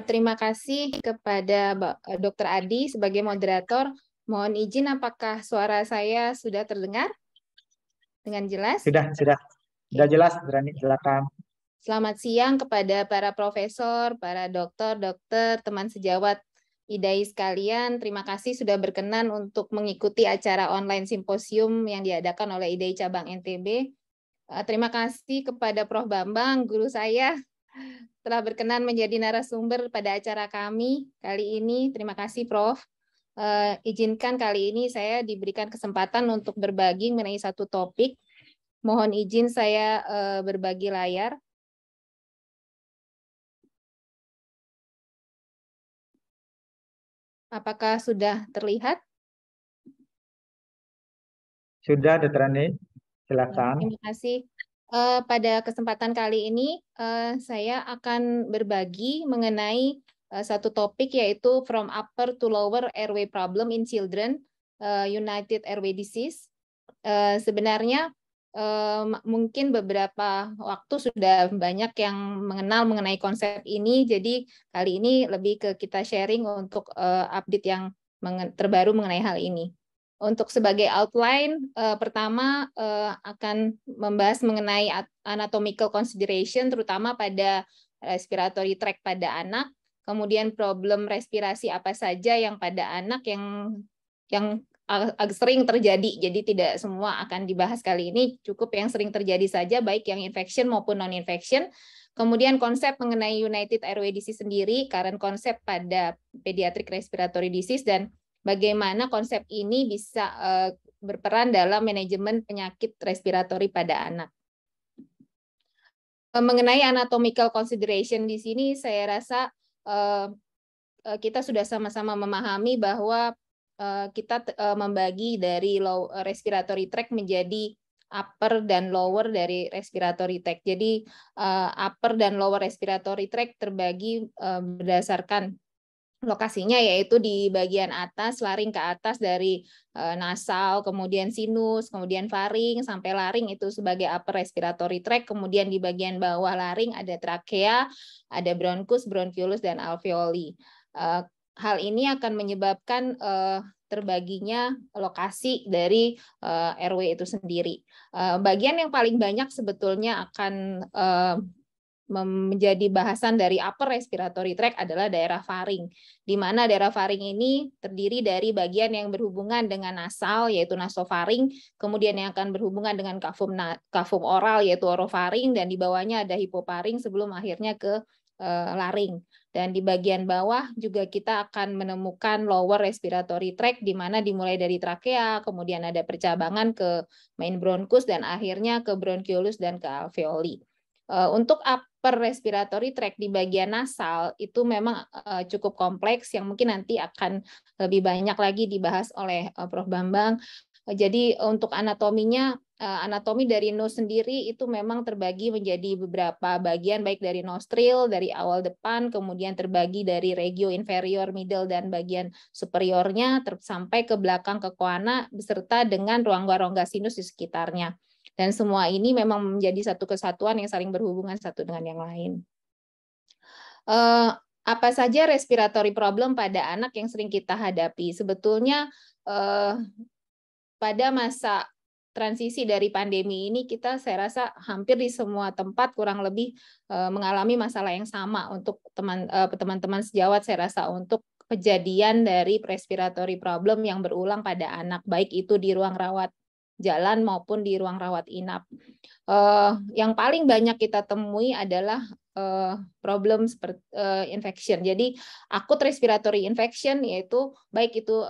Terima kasih kepada Dr. Adi sebagai moderator. Mohon izin, apakah suara saya sudah terdengar dengan jelas? Sudah jelas, Rani, silakan. Selamat siang kepada para profesor, para dokter, teman sejawat IDAI sekalian. Terima kasih sudah berkenan untuk mengikuti acara online simposium yang diadakan oleh IDAI Cabang NTB. Terima kasih kepada Prof. Bambang, guru saya, telah berkenan menjadi narasumber pada acara kami kali ini. Terima kasih, Prof. Izinkan kali ini saya diberikan kesempatan untuk berbagi mengenai satu topik. Mohon izin saya berbagi layar. Apakah sudah terlihat? Sudah, Dr. Rani, silakan. Terima kasih. Pada kesempatan kali ini saya akan berbagi mengenai satu topik, yaitu From Upper to Lower Airway Problem in Children, United Airway Disease. Sebenarnya mungkin beberapa waktu sudah banyak yang mengenal mengenai konsep ini, jadi kali ini lebih ke kita sharing untuk update yang terbaru mengenai hal ini. Untuk sebagai outline, pertama akan membahas mengenai anatomical consideration, terutama pada respiratory tract pada anak, kemudian problem respirasi apa saja yang pada anak yang agak sering terjadi, jadi tidak semua akan dibahas kali ini, cukup yang sering terjadi saja, baik yang infection maupun non-infection. Kemudian konsep mengenai United Airway Disease sendiri, current konsep pada pediatric respiratory disease, dan bagaimana konsep ini bisa berperan dalam manajemen penyakit respiratori pada anak. Mengenai anatomical consideration di sini, saya rasa kita sudah sama-sama memahami bahwa kita membagi dari respiratory tract menjadi upper dan lower dari respiratory tract. Jadi upper dan lower respiratory tract terbagi berdasarkan lokasinya, yaitu di bagian atas, laring ke atas dari nasal, kemudian sinus, kemudian faring, sampai laring itu sebagai upper respiratory tract. Kemudian di bagian bawah laring ada trakea, ada bronchus, bronchiolus, dan alveoli. Hal ini akan menyebabkan terbaginya lokasi dari airway itu sendiri. Bagian yang paling banyak sebetulnya akan menjadi bahasan dari upper respiratory tract adalah daerah faring, di mana daerah faring ini terdiri dari bagian yang berhubungan dengan nasal, yaitu nasofaring, kemudian yang akan berhubungan dengan kafum oral, yaitu orofaring, dan di bawahnya ada hipoparing sebelum akhirnya ke laring. Dan di bagian bawah juga kita akan menemukan lower respiratory tract, di mana dimulai dari trakea, kemudian ada percabangan ke main bronchus, dan akhirnya ke bronchiolus dan ke alveoli. Untuk upper respiratory tract di bagian nasal itu memang cukup kompleks, yang mungkin nanti akan lebih banyak lagi dibahas oleh Prof. Bambang. Jadi untuk anatominya, anatomi dari nose sendiri itu memang terbagi menjadi beberapa bagian, baik dari nostril, dari awal depan, kemudian terbagi dari regio inferior, middle, dan bagian superiornya, sampai ke belakang ke koana, beserta dengan rongga-rongga sinus di sekitarnya. Dan semua ini memang menjadi satu kesatuan yang saling berhubungan satu dengan yang lain. Apa saja respiratory problem pada anak yang sering kita hadapi? Sebetulnya pada masa transisi dari pandemi ini, saya rasa hampir di semua tempat kurang lebih mengalami masalah yang sama. Untuk teman-teman sejawat, saya rasa untuk kejadian dari respiratory problem yang berulang pada anak, baik itu di ruang rawat jalan maupun di ruang rawat inap. Yang paling banyak kita temui adalah problem seperti infection. Jadi akut respiratory infection, yaitu baik itu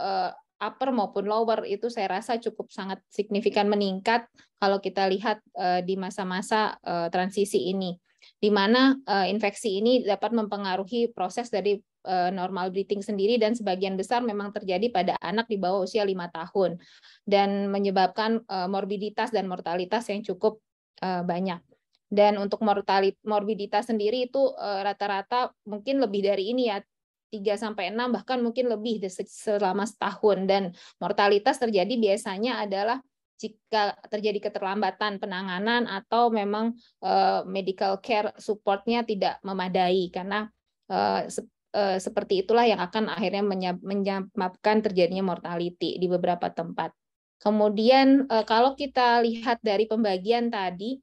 upper maupun lower, itu saya rasa cukup sangat signifikan meningkat kalau kita lihat di masa-masa transisi ini, di mana infeksi ini dapat mempengaruhi proses dari normal breathing sendiri, dan sebagian besar memang terjadi pada anak di bawah usia 5 tahun dan menyebabkan morbiditas dan mortalitas yang cukup banyak. Dan untuk morbiditas sendiri itu rata-rata mungkin lebih dari ini ya, 3-6, bahkan mungkin lebih selama setahun. Dan mortalitas terjadi biasanya adalah jika terjadi keterlambatan penanganan atau memang medical care support-nya tidak memadai, karena Seperti itulah yang akan akhirnya menyebabkan terjadinya mortality di beberapa tempat. Kemudian kalau kita lihat dari pembagian tadi,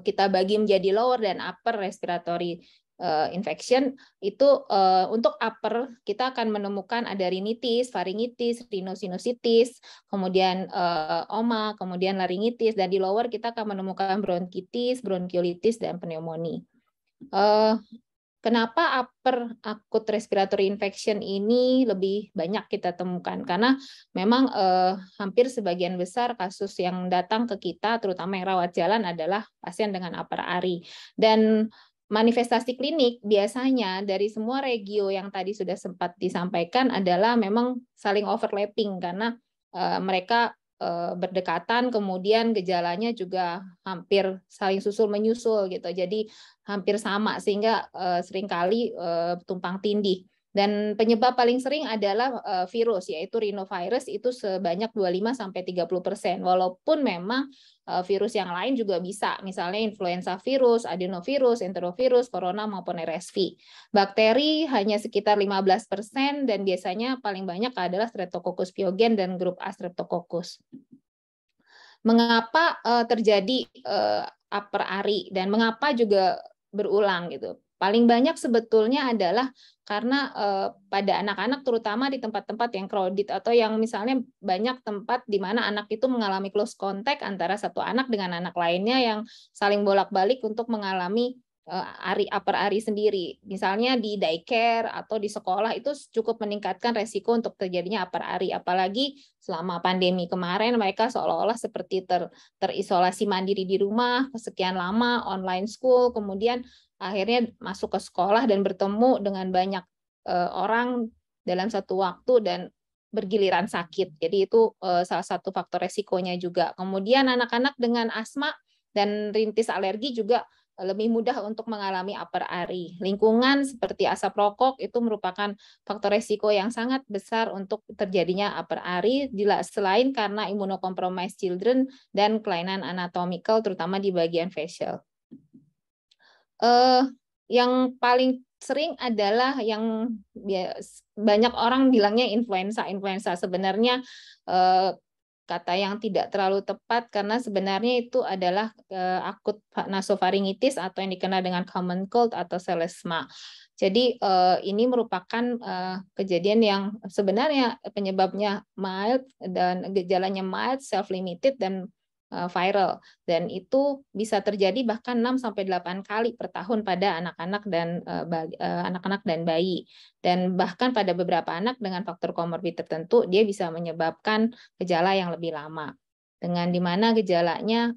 kita bagi menjadi lower dan upper respiratory infection. Itu untuk upper kita akan menemukan ada rinitis, faringitis, rhinosinusitis, kemudian oma, kemudian laringitis, dan di lower kita akan menemukan bronkitis, bronkiolitis, dan pneumonia. Kenapa upper acute respiratory infection ini lebih banyak kita temukan? Karena memang hampir sebagian besar kasus yang datang ke kita, terutama yang rawat jalan, adalah pasien dengan upper ARI. Dan manifestasi klinik biasanya dari semua regio yang tadi sudah sempat disampaikan adalah memang saling overlapping, karena mereka berdekatan, kemudian gejalanya juga hampir saling susul menyusul gitu. Jadi hampir sama, sehingga seringkali tumpang tindih. Dan penyebab paling sering adalah virus, yaitu rhinovirus, itu sebanyak 25-30%. Walaupun memang virus yang lain juga bisa, misalnya influenza virus, adenovirus, enterovirus, corona maupun RSV. Bakteri hanya sekitar 15%, dan biasanya paling banyak adalah Streptococcus pyogen dan grup A Streptococcus. Mengapa terjadi upper ARI dan mengapa juga berulang gitu? Paling banyak sebetulnya adalah karena pada anak-anak, terutama di tempat-tempat yang crowded atau yang misalnya banyak tempat di mana anak itu mengalami close contact antara satu anak dengan anak lainnya yang saling bolak-balik untuk mengalami upper ARI sendiri. Misalnya di daycare atau di sekolah itu cukup meningkatkan resiko untuk terjadinya upper ARI. Apalagi selama pandemi kemarin mereka seolah-olah seperti terisolasi mandiri di rumah sekian lama, online school, kemudian akhirnya masuk ke sekolah dan bertemu dengan banyak orang dalam satu waktu dan bergiliran sakit. Jadi itu salah satu faktor resikonya juga. Kemudian anak-anak dengan asma dan rintis alergi juga lebih mudah untuk mengalami upper ARI. Lingkungan seperti asap rokok itu merupakan faktor resiko yang sangat besar untuk terjadinya upper ARI, selain karena immunocompromised children dan kelainan anatomikal, terutama di bagian facial. Yang paling sering adalah yang banyak orang bilangnya influenza. Sebenarnya kata yang tidak terlalu tepat, karena sebenarnya itu adalah akut nasofaringitis atau yang dikenal dengan common cold atau selesma. Jadi ini merupakan kejadian yang sebenarnya penyebabnya mild dan gejalanya mild, self-limited, dan viral, dan itu bisa terjadi bahkan 6-8 kali per tahun pada anak-anak dan bayi, dan bahkan pada beberapa anak dengan faktor komorbid tertentu dia bisa menyebabkan gejala yang lebih lama, dengan dimana gejalanya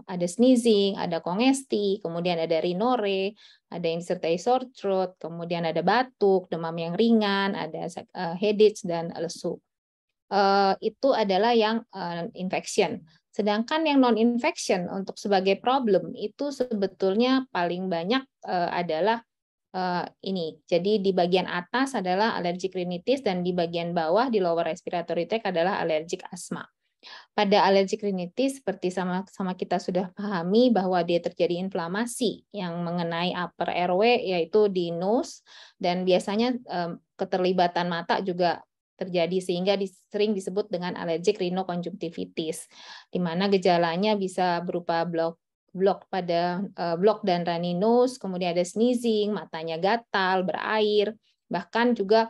ada sneezing, ada kongesti, kemudian ada rhinore, ada yang disertai sore throat, kemudian ada batuk, demam yang ringan, ada headache dan lesu. Itu adalah yang infection. Sedangkan yang non-infection untuk sebagai problem itu sebetulnya paling banyak adalah ini. Jadi di bagian atas adalah allergic rhinitis dan di bagian bawah di lower respiratory tract adalah allergic asma. Pada allergic rhinitis seperti sama kita sudah pahami bahwa dia terjadi inflamasi yang mengenai upper airway, yaitu di nose, dan biasanya keterlibatan mata juga terjadi, sehingga sering disebut dengan allergic rhinoconjunctivitis, di mana gejalanya bisa berupa blok dan runny nose, kemudian ada sneezing, matanya gatal, berair, bahkan juga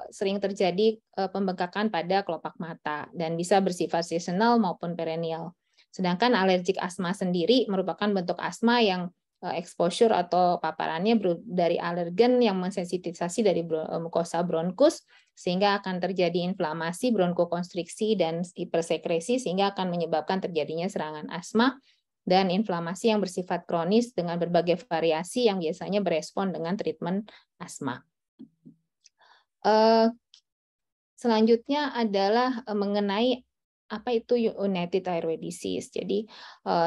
sering terjadi pembengkakan pada kelopak mata dan bisa bersifat seasonal maupun perennial. Sedangkan allergic asma sendiri merupakan bentuk asma yang exposure atau paparannya dari alergen yang mensensitisasi dari mukosa bronkus, sehingga akan terjadi inflamasi, bronkokonstriksi, dan hipersekresi, sehingga akan menyebabkan terjadinya serangan asma dan inflamasi yang bersifat kronis dengan berbagai variasi yang biasanya berespon dengan treatment asma. Selanjutnya adalah mengenai apa itu United Airway Disease. Jadi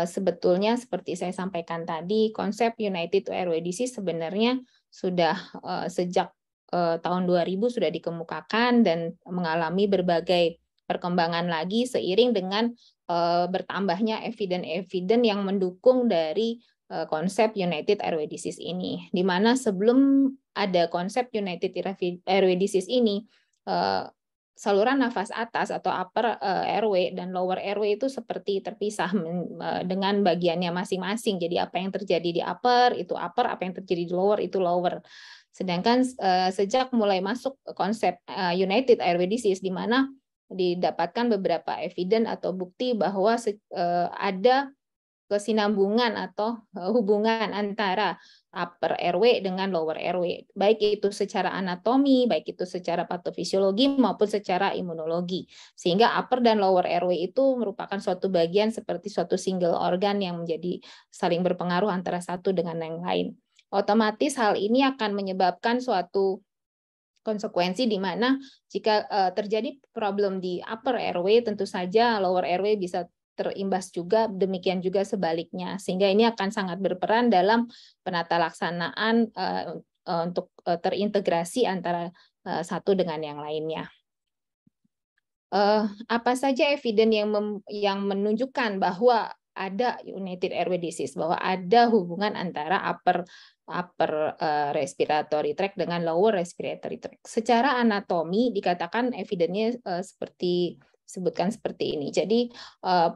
sebetulnya seperti saya sampaikan tadi, konsep United Airway Disease sebenarnya sudah sejak tahun 2000 sudah dikemukakan dan mengalami berbagai perkembangan lagi seiring dengan bertambahnya evidence yang mendukung dari konsep United Airway Disease ini, di mana sebelum ada konsep United Airway Disease ini, saluran nafas atas atau upper airway dan lower airway itu seperti terpisah dengan bagiannya masing-masing. Jadi apa yang terjadi di upper itu upper, apa yang terjadi di lower itu lower. Sedangkan sejak mulai masuk konsep United Airway Disease, di mana didapatkan beberapa evidence atau bukti bahwa ada kesinambungan atau hubungan antara upper airway dengan lower airway, baik itu secara anatomi, baik itu secara patofisiologi maupun secara imunologi. Sehingga upper dan lower airway itu merupakan suatu bagian seperti suatu single organ yang menjadi saling berpengaruh antara satu dengan yang lain. Otomatis hal ini akan menyebabkan suatu konsekuensi di mana jika terjadi problem di upper airway, tentu saja lower airway bisa terimbas juga, demikian juga sebaliknya. Sehingga ini akan sangat berperan dalam penata laksanaan untuk terintegrasi antara satu dengan yang lainnya. Apa saja evidence yang menunjukkan bahwa ada United Airway Disease, bahwa ada hubungan antara upper respiratory tract dengan lower respiratory tract. Secara anatomi dikatakan evidence-nya sebutkan seperti ini. Jadi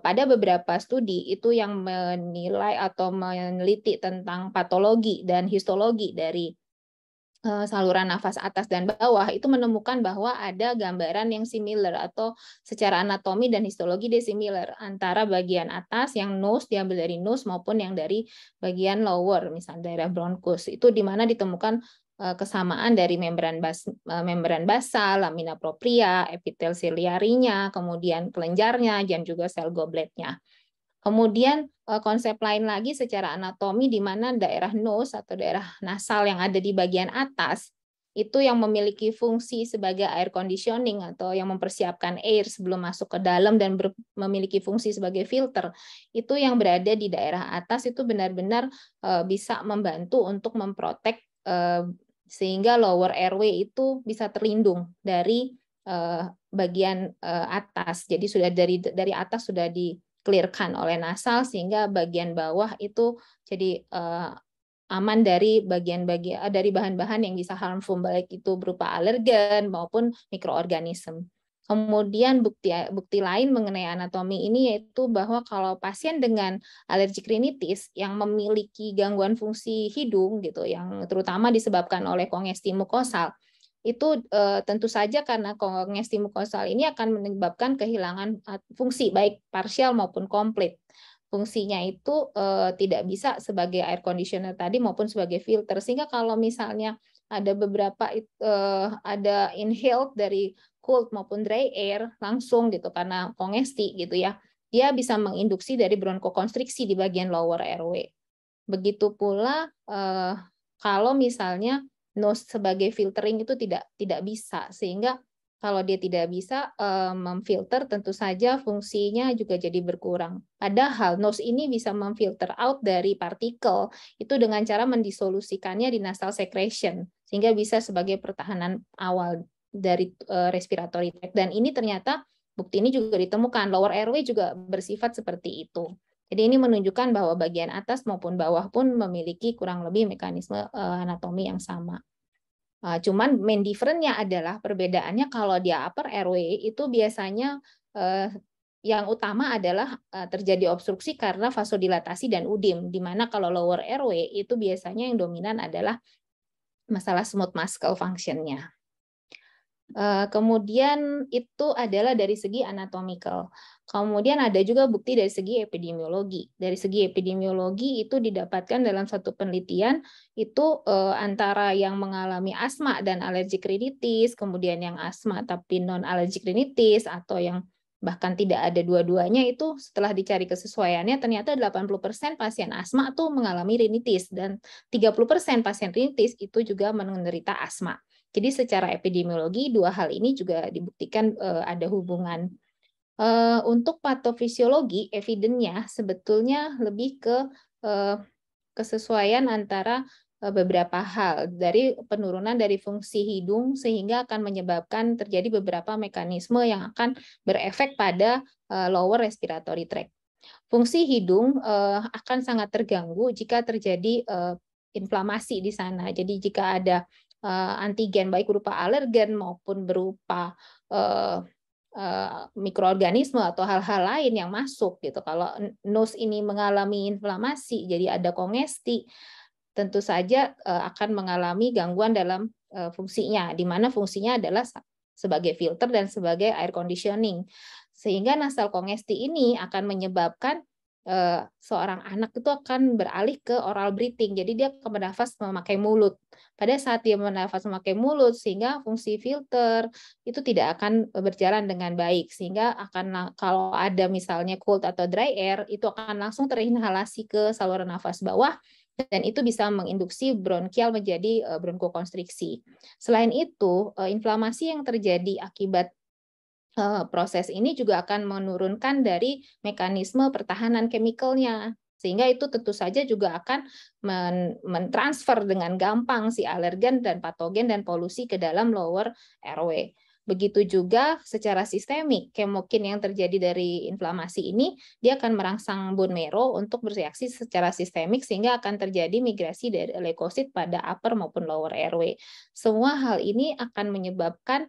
pada beberapa studi itu yang menilai atau meneliti tentang patologi dan histologi dari saluran nafas atas dan bawah itu menemukan bahwa ada gambaran yang similar atau secara anatomi dan histologi dia similar antara bagian atas yang nose diambil dari nose maupun yang dari bagian lower misalnya daerah bronchus, itu di mana ditemukan kesamaan dari membran basal, lamina propria, epitel ciliarinya, kemudian kelenjarnya dan juga sel gobletnya. Kemudian konsep lain lagi secara anatomi di mana daerah nose atau daerah nasal yang ada di bagian atas itu yang memiliki fungsi sebagai air conditioning atau yang mempersiapkan air sebelum masuk ke dalam dan memiliki fungsi sebagai filter. Itu yang berada di daerah atas itu benar-benar bisa membantu untuk memprotek sehingga lower airway itu bisa terlindung dari bagian atas. Jadi sudah dari atas sudah clearkan oleh nasal sehingga bagian bawah itu jadi aman dari dari bahan-bahan yang bisa harmful baik itu berupa alergen maupun mikroorganisme. Kemudian bukti lain mengenai anatomi ini yaitu bahwa kalau pasien dengan alergik rinitis yang memiliki gangguan fungsi hidung gitu yang terutama disebabkan oleh kongesti mukosal, itu tentu saja karena kongesti mukosal ini akan menyebabkan kehilangan fungsi baik parsial maupun komplit. Fungsinya itu tidak bisa sebagai air conditioner tadi maupun sebagai filter. Sehingga kalau misalnya ada beberapa ada inhaled dari cold maupun dry air langsung gitu karena kongesti gitu ya, dia bisa menginduksi dari bronkokonstriksi di bagian lower airway. Begitu pula kalau misalnya nose sebagai filtering itu tidak bisa, sehingga kalau dia tidak bisa memfilter tentu saja fungsinya juga jadi berkurang. Padahal nose ini bisa memfilter out dari partikel itu dengan cara mendisolusikannya di nasal secretion sehingga bisa sebagai pertahanan awal dari respiratory tract. Dan ini ternyata bukti ini juga ditemukan lower airway juga bersifat seperti itu. Jadi ini menunjukkan bahwa bagian atas maupun bawah pun memiliki kurang lebih mekanisme anatomi yang sama. Cuman main difference-nya adalah perbedaannya kalau di upper airway itu biasanya yang utama adalah terjadi obstruksi karena vasodilatasi dan udim, di mana kalau lower airway itu biasanya yang dominan adalah masalah smooth muscle function-nya. Kemudian itu adalah dari segi anatomical. Kemudian ada juga bukti dari segi epidemiologi. Dari segi epidemiologi itu didapatkan dalam satu penelitian itu antara yang mengalami asma dan alergik rinitis, kemudian yang asma tapi non alergik rinitis atau yang bahkan tidak ada dua-duanya itu setelah dicari kesesuaiannya ternyata 80% pasien asma tuh mengalami rinitis dan 30% pasien rinitis itu juga menderita asma. Jadi secara epidemiologi dua hal ini juga dibuktikan ada hubungan. Untuk patofisiologi, evidence-nya sebetulnya lebih ke kesesuaian antara beberapa hal dari penurunan dari fungsi hidung sehingga akan menyebabkan terjadi beberapa mekanisme yang akan berefek pada lower respiratory tract. Fungsi hidung akan sangat terganggu jika terjadi inflamasi di sana. Jadi jika ada antigen baik berupa alergen maupun berupa mikroorganisme atau hal-hal lain yang masuk gitu. Kalau nose ini mengalami inflamasi, jadi ada kongesti, tentu saja akan mengalami gangguan dalam fungsinya, di mana fungsinya adalah sebagai filter dan sebagai air conditioning. Sehingga nasal kongesti ini akan menyebabkan seorang anak itu akan beralih ke oral breathing. Jadi dia akan bernafas memakai mulut. Pada saat dia bernafas memakai mulut, sehingga fungsi filter itu tidak akan berjalan dengan baik. Sehingga akan kalau ada misalnya cold atau dry air, itu akan langsung terinhalasi ke saluran nafas bawah, dan itu bisa menginduksi bronkial menjadi bronkokonstriksi. Selain itu, inflamasi yang terjadi akibat proses ini juga akan menurunkan dari mekanisme pertahanan chemicalnya, sehingga itu tentu saja juga akan mentransfer dengan gampang si alergen dan patogen dan polusi ke dalam lower airway. Begitu juga secara sistemik, kemokin yang terjadi dari inflamasi ini, dia akan merangsang bone marrow untuk bereaksi secara sistemik, sehingga akan terjadi migrasi dari leukosit pada upper maupun lower airway. Semua hal ini akan menyebabkan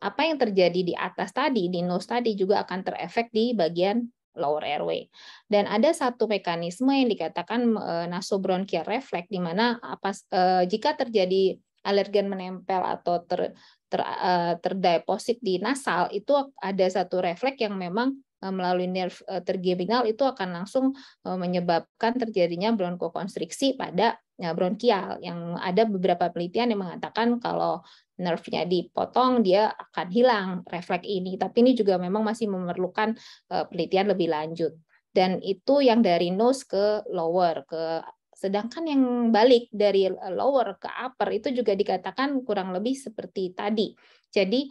apa yang terjadi di atas tadi, di nose tadi, juga akan terefek di bagian lower airway. Dan ada satu mekanisme yang dikatakan nasobronchial reflex, di mana jika terjadi alergen menempel atau terdeposit di nasal, itu ada satu refleks yang memang melalui nerve trigeminal itu akan langsung menyebabkan terjadinya bronkokonstriksi pada bronkial. Yang ada beberapa penelitian yang mengatakan kalau nerve-nya dipotong, dia akan hilang refleks ini. Tapi ini juga memang masih memerlukan penelitian lebih lanjut. Dan itu yang dari nose ke lower, sedangkan yang balik dari lower ke upper itu juga dikatakan kurang lebih seperti tadi. Jadi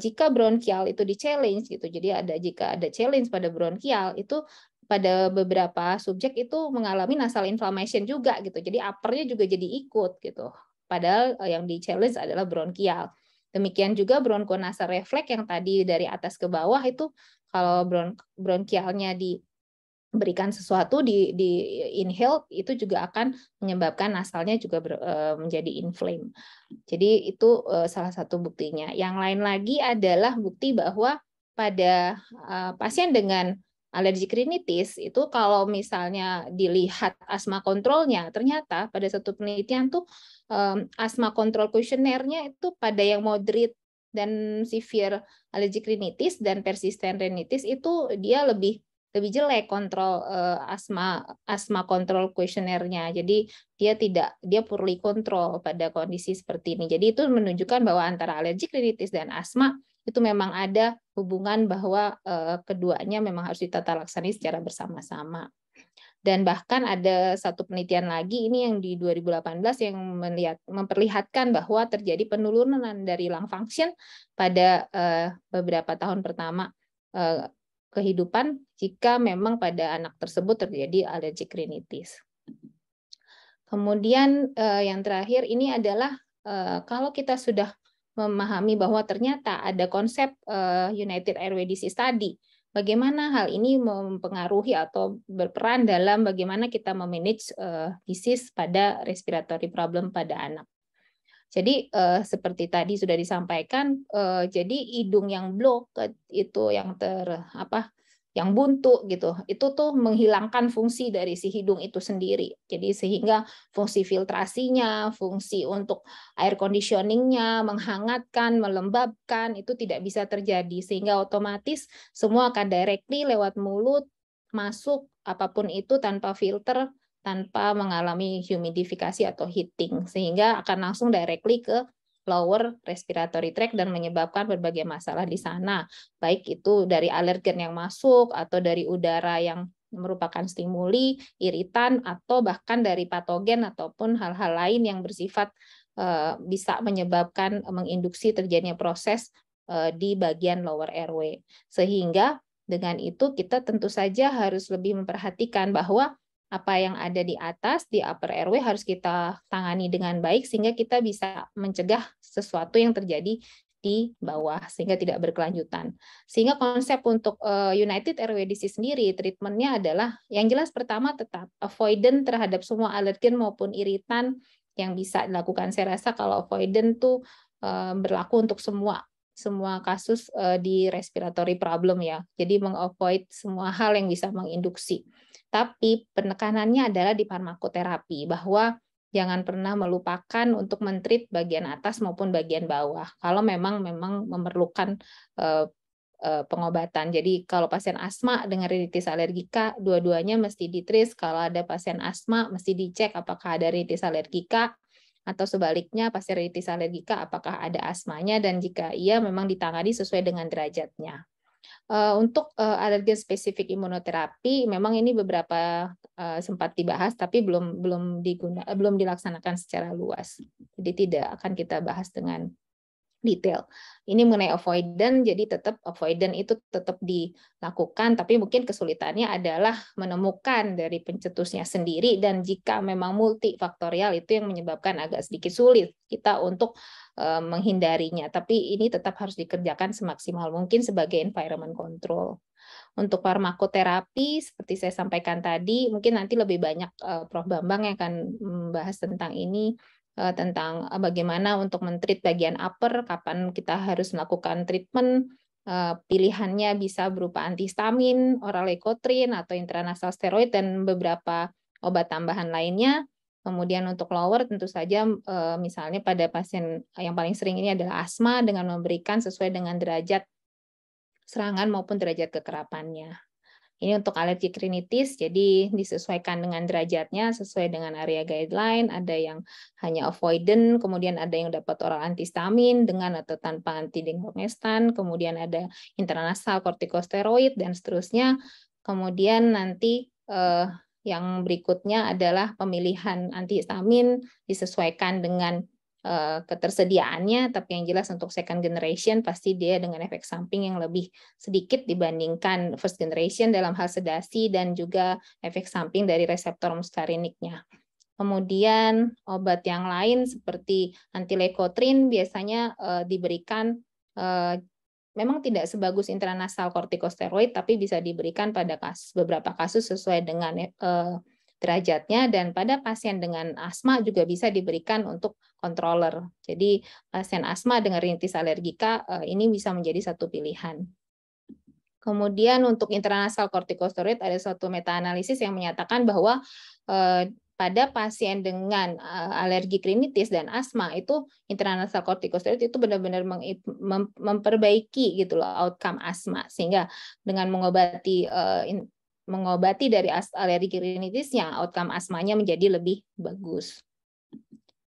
jika bronkial itu di-challenge gitu, jadi jika ada challenge pada bronkial itu pada beberapa subjek itu mengalami nasal inflammation juga gitu. Jadi uppernya juga jadi ikut gitu. Padahal yang di-challenge adalah bronkial. Demikian juga bronkonasal refleks yang tadi dari atas ke bawah itu kalau bronkialnya diberikan sesuatu di inhale itu juga akan menyebabkan nasalnya juga menjadi inflame. Jadi itu salah satu buktinya. Yang lain lagi adalah bukti bahwa pada pasien dengan alergi rinitis itu kalau misalnya dilihat asma kontrolnya, ternyata pada satu penelitian tuh asma kontrol kuesionernya itu pada yang moderate dan severe alergi rinitis dan persisten rinitis itu dia lebih jelek kontrol asma kontrol kuesionernya. Jadi dia poorly control pada kondisi seperti ini. Jadi itu menunjukkan bahwa antara alergi rinitis dan asma itu memang ada hubungan bahwa keduanya memang harus ditata laksani secara bersama-sama. Dan bahkan ada satu penelitian lagi ini yang di 2018 yang memperlihatkan bahwa terjadi penurunan dari lung function pada beberapa tahun pertama kehidupan jika memang pada anak tersebut terjadi alergi rinitis. Kemudian yang terakhir ini adalah kalau kita sudah memahami bahwa ternyata ada konsep United Airway Disease Study, bagaimana hal ini mempengaruhi atau berperan dalam bagaimana kita memanage disease pada respiratory problem pada anak. Jadi seperti tadi sudah disampaikan, jadi hidung yang blocked itu yang buntu gitu, itu tuh menghilangkan fungsi dari si hidung itu sendiri. Jadi sehingga fungsi filtrasinya, fungsi untuk air conditioning-nya, menghangatkan, melembabkan itu tidak bisa terjadi, sehingga otomatis semua akan directly lewat mulut masuk apapun itu tanpa filter, tanpa mengalami humidifikasi atau heating, sehingga akan langsung directly ke lower respiratory tract dan menyebabkan berbagai masalah di sana, baik itu dari alergen yang masuk atau dari udara yang merupakan stimuli, iritan, atau bahkan dari patogen ataupun hal-hal lain yang bersifat bisa menyebabkan menginduksi terjadinya proses di bagian lower airway. Sehingga dengan itu kita tentu saja harus lebih memperhatikan bahwa apa yang ada di atas, di upper airway harus kita tangani dengan baik sehingga kita bisa mencegah sesuatu yang terjadi di di bawah sehingga tidak berkelanjutan. Sehingga konsep untuk United Airway Disease sendiri treatmentnya adalah yang jelas pertama tetap avoidant terhadap semua alergen maupun iritan yang bisa dilakukan. Saya rasa kalau avoidant tuh berlaku untuk semua kasus di respiratory problem ya. Jadi mengavoid semua hal yang bisa menginduksi. Tapi penekanannya adalah di farmakoterapi bahwa jangan pernah melupakan untuk mentreat bagian atas maupun bagian bawah kalau memang memerlukan pengobatan. Jadi kalau pasien asma dengan rinitis alergika, dua-duanya mesti ditreat. Kalau ada pasien asma, mesti dicek apakah ada rinitis alergika, atau sebaliknya pasien rinitis alergika apakah ada asmanya, dan jika iya memang ditangani sesuai dengan derajatnya. Untuk alergen spesifik imunoterapi, memang ini beberapa sempat dibahas, tapi belum dilaksanakan secara luas. Jadi tidak akan kita bahas dengan detail. Ini mengenai avoidant, jadi tetap avoidant itu tetap dilakukan, tapi mungkin kesulitannya adalah menemukan dari pencetusnya sendiri, dan jika memang multifaktorial itu yang menyebabkan agak sedikit sulit kita untuk menghindarinya. Tapi ini tetap harus dikerjakan semaksimal mungkin sebagai environment control. Untuk farmakoterapi, seperti saya sampaikan tadi, mungkin nanti lebih banyak Prof. Bambang yang akan membahas tentang ini, tentang bagaimana untuk mentreat bagian upper, kapan kita harus melakukan treatment, pilihannya bisa berupa antihistamin, oral leukotriene, atau intranasal steroid, dan beberapa obat tambahan lainnya. Kemudian untuk lower tentu saja misalnya pada pasien yang paling sering ini adalah asma dengan memberikan sesuai dengan derajat serangan maupun derajat kekerapannya. Ini untuk alergi rinitis, jadi disesuaikan dengan derajatnya sesuai dengan area guideline. Ada yang hanya avoidant, kemudian ada yang dapat oral antihistamin dengan atau tanpa antidenglonestan, kemudian ada intranasal kortikosteroid dan seterusnya. Kemudian nanti yang berikutnya adalah pemilihan antihistamin disesuaikan dengan ketersediaannya, tapi yang jelas untuk second generation pasti dia dengan efek samping yang lebih sedikit dibandingkan first generation dalam hal sedasi dan juga efek samping dari reseptor muskariniknya. Kemudian obat yang lain seperti antileukotriene biasanya diberikan memang tidak sebagus intranasal kortikosteroid, tapi bisa diberikan pada beberapa kasus sesuai dengan derajatnya, dan pada pasien dengan asma juga bisa diberikan untuk controller. Jadi pasien asma dengan rinitis alergika ini bisa menjadi satu pilihan. Kemudian untuk intranasal kortikosteroid ada suatu meta-analisis yang menyatakan bahwa pada pasien dengan alergi rinitis dan asma itu intranasal kortikosteroid itu benar-benar memperbaiki gitu loh outcome asma, sehingga dengan mengobati dari alergi rinitisnya, outcome asmanya menjadi lebih bagus.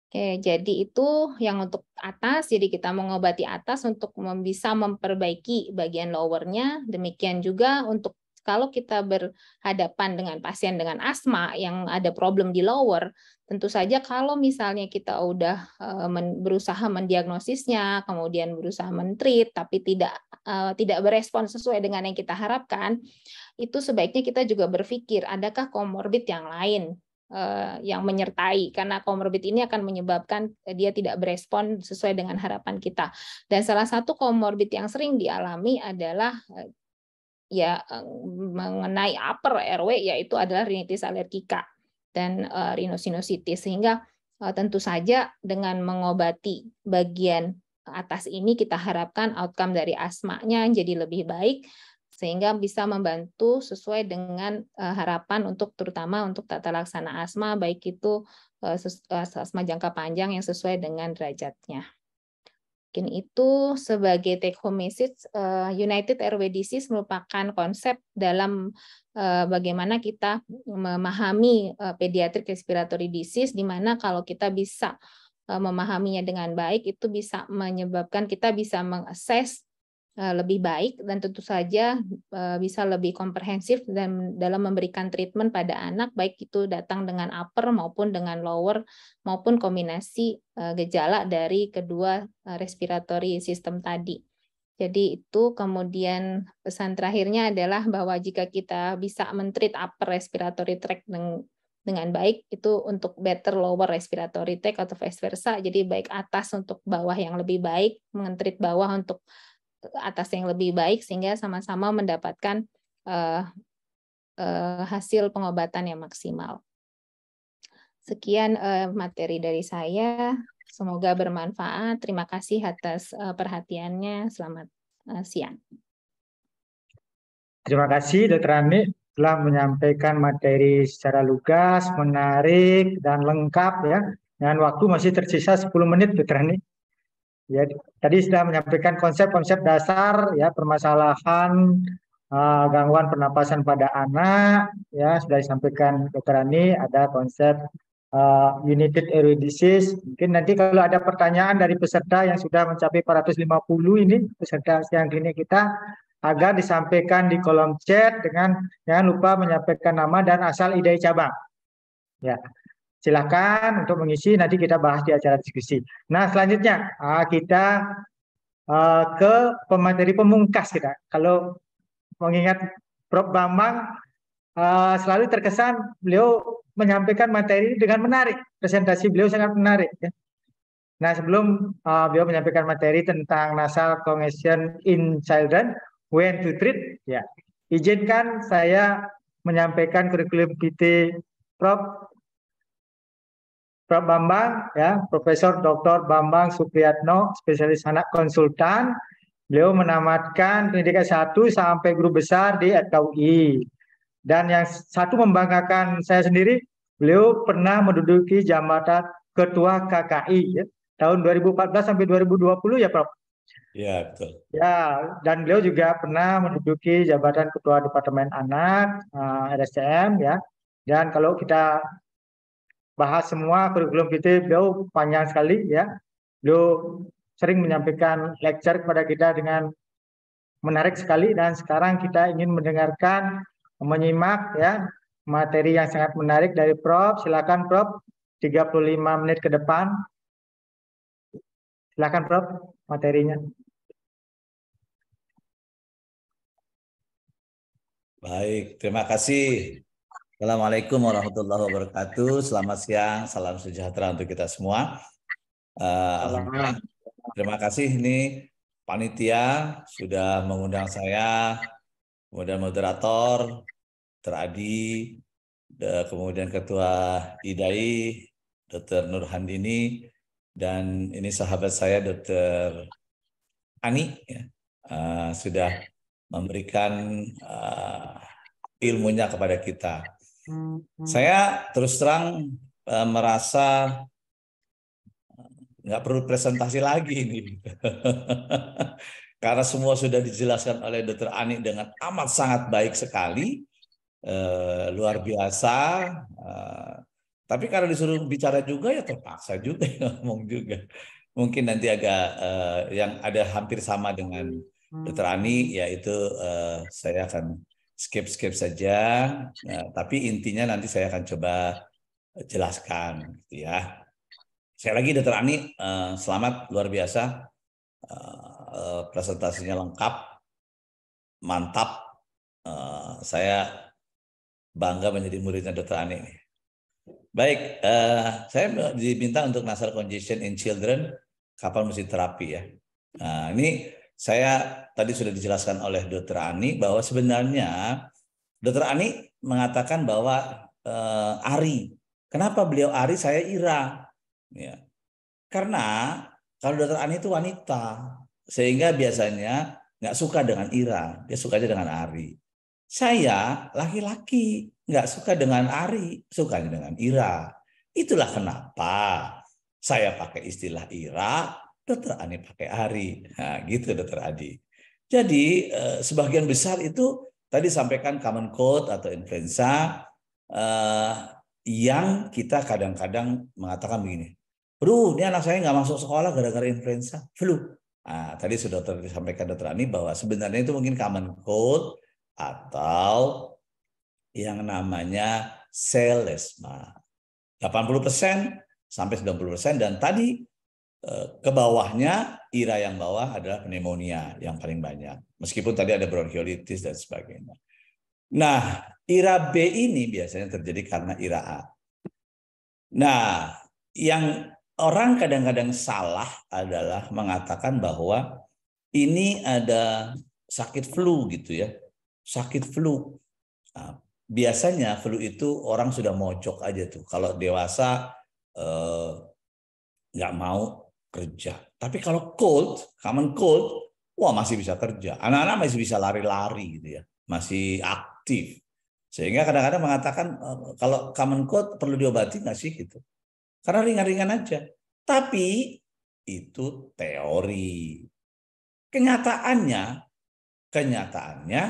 Oke, jadi itu yang untuk atas, jadi kita mengobati atas untuk bisa memperbaiki bagian lowernya. Demikian juga untuk kalau kita berhadapan dengan pasien dengan asma yang ada problem di lower, tentu saja kalau misalnya kita udah berusaha mendiagnosisnya, kemudian berusaha mentreat, tapi tidak berespon sesuai dengan yang kita harapkan, itu sebaiknya kita juga berpikir, adakah komorbid yang lain yang menyertai, karena komorbid ini akan menyebabkan dia tidak berespon sesuai dengan harapan kita. Dan salah satu komorbid yang sering dialami adalah mengenai upper airway, yaitu adalah rinitis alergika dan rhinosinusitis, sehingga tentu saja dengan mengobati bagian atas ini kita harapkan outcome dari asmanya jadi lebih baik, sehingga bisa membantu sesuai dengan harapan terutama untuk tata laksana asma, baik itu asma jangka panjang yang sesuai dengan derajatnya. Mungkin itu sebagai take home message, United Airway Disease merupakan konsep dalam bagaimana kita memahami pediatric respiratory disease, di mana kalau kita bisa memahaminya dengan baik, itu bisa menyebabkan kita bisa mengakses lebih baik, dan tentu saja bisa lebih komprehensif dan dalam memberikan treatment pada anak, baik itu datang dengan upper maupun dengan lower, maupun kombinasi gejala dari kedua respiratory system tadi. Jadi itu, kemudian pesan terakhirnya adalah bahwa jika kita bisa mentreat upper respiratory tract dengan baik itu untuk better lower respiratory tract atau vice versa. Jadi baik atas untuk bawah yang lebih baik, mengentrit bawah untuk atas yang lebih baik, sehingga sama-sama mendapatkan hasil pengobatan yang maksimal. Sekian materi dari saya. Semoga bermanfaat. Terima kasih atas perhatiannya. Selamat siang. Terima kasih Dr. Ani telah menyampaikan materi secara lugas, menarik, dan lengkap ya. Dengan waktu masih tersisa 10 menit Dr. Ani. Ya, tadi sudah menyampaikan konsep-konsep dasar ya permasalahan gangguan pernapasan pada anak ya sudah disampaikan Dr. Ani. Ada konsep United Airway Disease. Mungkin nanti kalau ada pertanyaan dari peserta yang sudah mencapai 450 ini peserta siang klinik kita, agar disampaikan di kolom chat dengan jangan lupa menyampaikan nama dan asal IDAI cabang. Ya, silakan untuk mengisi, nanti kita bahas di acara diskusi. Nah, selanjutnya kita ke pemateri pemungkas kita. Kalau mengingat Prof. Bambang selalu terkesan beliau menyampaikan materi dengan menarik. Presentasi beliau sangat menarik. Ya. Nah, sebelum beliau menyampaikan materi tentang nasal congestion in children, when to treat, ya, izinkan saya menyampaikan kurikulum PT Prof. Bambang, ya, Profesor Dr. Bambang Supriyatno, spesialis anak konsultan. Beliau menamatkan pendidikan 1 sampai guru besar di FKUI. Dan yang satu membanggakan saya sendiri, beliau pernah menduduki jabatan Ketua KKI ya, tahun 2014 sampai 2020 ya Prof. Ya, betul. Ya, dan beliau juga pernah menduduki jabatan Ketua Departemen Anak RSCM ya. Dan kalau kita bahas semua kurikulum PT beliau panjang sekali ya. Beliau sering menyampaikan lecture kepada kita dengan menarik sekali, dan sekarang kita ingin mendengarkan, menyimak ya materi yang sangat menarik dari Prof. Silakan Prof, 35 menit ke depan. Silakan Prof, materinya. Baik, terima kasih. Assalamualaikum warahmatullahi wabarakatuh. Selamat siang, salam sejahtera untuk kita semua. Alhamdulillah. Terima kasih ini panitia sudah mengundang saya, kemudian moderator, Dr. Adi, kemudian Ketua IDAI, Dr. Nurhandini, dan ini sahabat saya Dr. Ani, ya, sudah memberikan ilmunya kepada kita. Saya terus terang merasa nggak perlu presentasi lagi ini. Karena semua sudah dijelaskan oleh Dr. Ani dengan amat sangat baik sekali, luar biasa. Tapi kalau disuruh bicara juga ya terpaksa juga ngomong juga. Mungkin nanti agak yang ada hampir sama dengan Dr. Ani, yaitu saya akan skip saja. Tapi intinya nanti saya akan coba jelaskan, gitu ya. Sekali lagi Dr. Ani, selamat, luar biasa. Presentasinya lengkap, mantap. Saya bangga menjadi muridnya Dr. Ani. Baik, saya diminta untuk nasal congestion in children, kapan mesti terapi ya. Nah, ini saya tadi sudah dijelaskan oleh Dr. Ani bahwa sebenarnya Dr. Ani mengatakan bahwa ARI. Kenapa beliau ARI, saya IRA? Ya. Karena kalau Dr. Ani itu wanita, sehingga biasanya nggak suka dengan IRA, dia sukanya dengan ARI. Saya laki-laki, nggak suka dengan ARI, sukanya dengan IRA. Itulah kenapa saya pakai istilah IRA, Dr. Ani pakai ARI. Nah, gitu Dr. Adi. Jadi sebagian besar itu tadi sampaikan common cold atau influenza yang kita kadang-kadang mengatakan begini, ini anak saya nggak masuk sekolah gara-gara influenza, flu. Nah, tadi sudah disampaikan Dr. Ani bahwa sebenarnya itu mungkin common cold atau yang namanya selesma. 80% sampai 90%, dan tadi ke bawahnya IRA yang bawah adalah pneumonia yang paling banyak. Meskipun tadi ada bronkiolitis dan sebagainya. Nah, IRA B ini biasanya terjadi karena IRA A. Nah, yang orang kadang-kadang salah adalah mengatakan bahwa ini ada sakit flu gitu ya. Sakit flu. Nah, biasanya flu itu orang sudah mojok aja tuh. Kalau dewasa nggak mau kerja. Tapi kalau common cold, wah masih bisa kerja. Anak-anak masih bisa lari-lari gitu ya. Masih aktif. Sehingga kadang-kadang mengatakan kalau common cold perlu diobati nggak sih gitu. Karena ringan-ringan aja. Tapi itu teori. Kenyataannya,